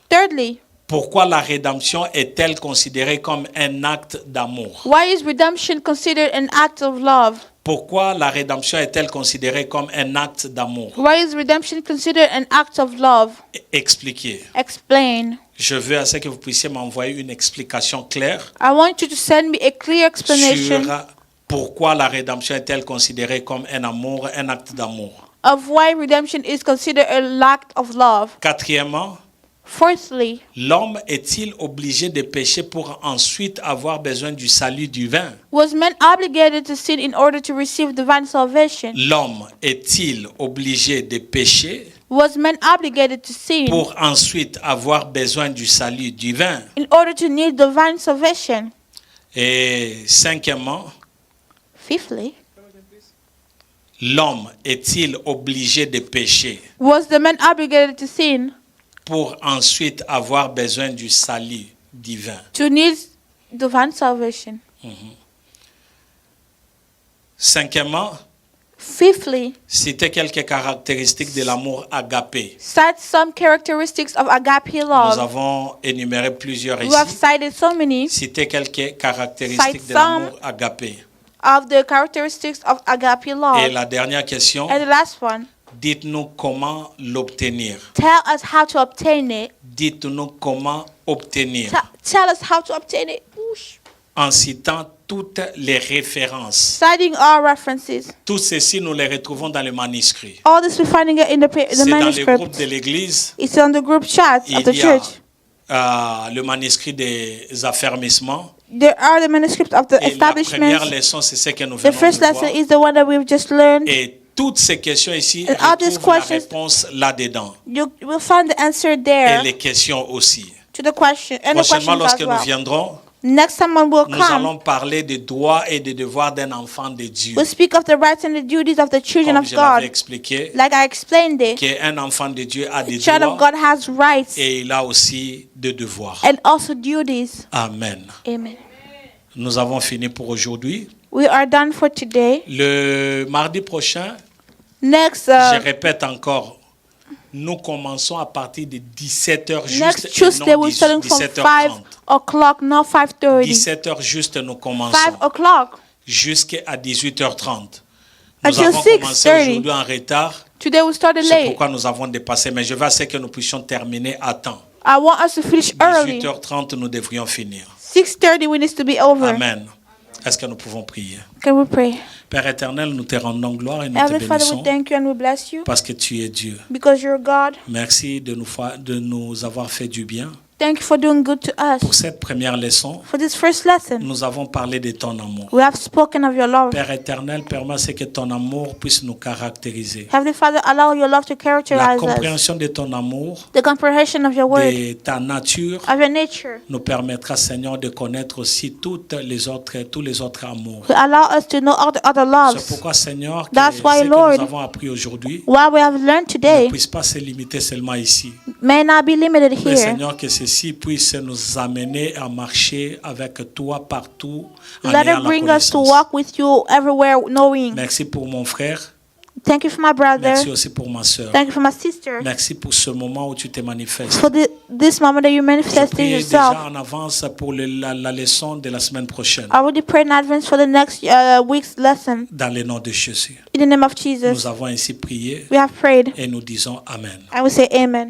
Thirdly, pourquoi la rédemption est-elle considérée comme un acte d'amour? why is redemption considered an act of love? Pourquoi la rédemption est-elle considérée comme un acte d'amour? Why is redemption considered an act of love? Expliquez. Explain. Je veux à ce que vous puissiez m'envoyer une explication claire I want you to send me a clear explanation sur pourquoi la rédemption est-elle considérée comme un amour, un acte d'amour. of why redemption is considered an act of love. Quatrièmement, Fourthly, l'homme est-il obligé de pécher pour ensuite avoir besoin du salut divin? was man obligated to sin in order to receive divine salvation? L'homme est-il obligé de pécher Was man obligated to sin pour ensuite avoir besoin du salut divin? in order to need divine salvation? Et cinquièmement, Fifthly, l'homme est-il obligé de pécher was the man obligated to sin pour ensuite avoir besoin du salut divin? to need divine salvation? Cinquièmement, Fifthly, citez quelques caractéristiques de l'amour agapé. cite some characteristics of agape Nous love. avons énuméré plusieurs We have ici. cited so many. Citez quelques caractéristiques Cite de some. l'amour agapé. of the characteristics of agape Et love. la dernière question, And the last one, dites-nous comment l'obtenir. tell us how to obtain it. Dites-nous comment obtenir. Tell us how to obtain it. Whoosh. En citant toutes les références. Citing all references. Tout ceci, nous les retrouvons dans le manuscrit. All this we're finding it in the C'est dans le manuscript. groupe de l'Église. It's on the group chat of the Il y a church. le manuscrit des affermissements. There are the manuscripts of the Et la première establishments. leçon, c'est ce que nous The venons first de voir. lesson is the one that we've just learned. Et toutes ces questions ici, And all these retrouvent la questions- réponse là-dedans. You will find the answer Et there les questions aussi. to the question and the Prochainement, questions lorsque as nous well. viendrons, Next time when we'll nous come, allons parler des droits et des devoirs d'un enfant de Dieu. we'll speak of the rights and the duties of the children Comme of je l'avais God. expliqué, Like I explained it, qu'un enfant de Dieu a des the child of droits God has rights et il a aussi des devoirs. and also duties. Amen. Amen. Nous avons fini pour aujourd'hui. We are done for today. Le mardi prochain, Next, je répète encore, nous commençons à partir de 17h juste next et Tuesday non we're starting from 17h30. 5 o'clock, not 5:30. 17h juste nous 5 commençons o'clock. jusqu'à 18h30. Nous Until avons commencé 6:30. aujourd'hui en retard. Today we started C'est late. pourquoi nous avons dépassé. Mais je veux à ce que nous puissions terminer à temps. I want us to finish early. 18h30, nous devrions finir. 6:30 we need to be over. Amen. Est-ce que nous pouvons prier? Can we pray? Père éternel, nous te rendons gloire et nous te Heavenly Father, we bénissons thank you and we bless you parce que tu es Dieu. because you're God. Merci de nous avoir fait du bien. Thank you for doing good to Pour us. cette première leçon, For this first lesson, nous avons parlé de ton amour. we have spoken of your love. Père éternel, permets que ton amour puisse nous caractériser. Heavenly Father, allow your love to La characterize us. compréhension de ton amour, The comprehension of your word, de ta nature, of your nature, nous permettra, Seigneur, de connaître aussi tous les autres amours. will allow us to know all the other C'est loves. pourquoi, Seigneur, que That's ce why, que Lord, nous avons appris aujourd'hui What we have learned ne today puisse pas se limiter seulement ici. may not be limited Mais here. Seigneur, que ceci puisse nous amener à marcher avec toi partout en Let ayant it la bring us to connaissance. walk with you everywhere, knowing. Merci pour mon frère. Thank you for my brother. Merci aussi pour ma soeur. Thank you for my sister. Merci pour ce moment où tu te manifestes. For this moment that you Je manifested prie yourself. déjà en avance pour la leçon de la semaine prochaine. I already pray in advance for the next week's lesson. Dans le nom de Jésus. In the name of Nous Jesus, avons ainsi prié we have prayed et nous disons Amen. and we say amen.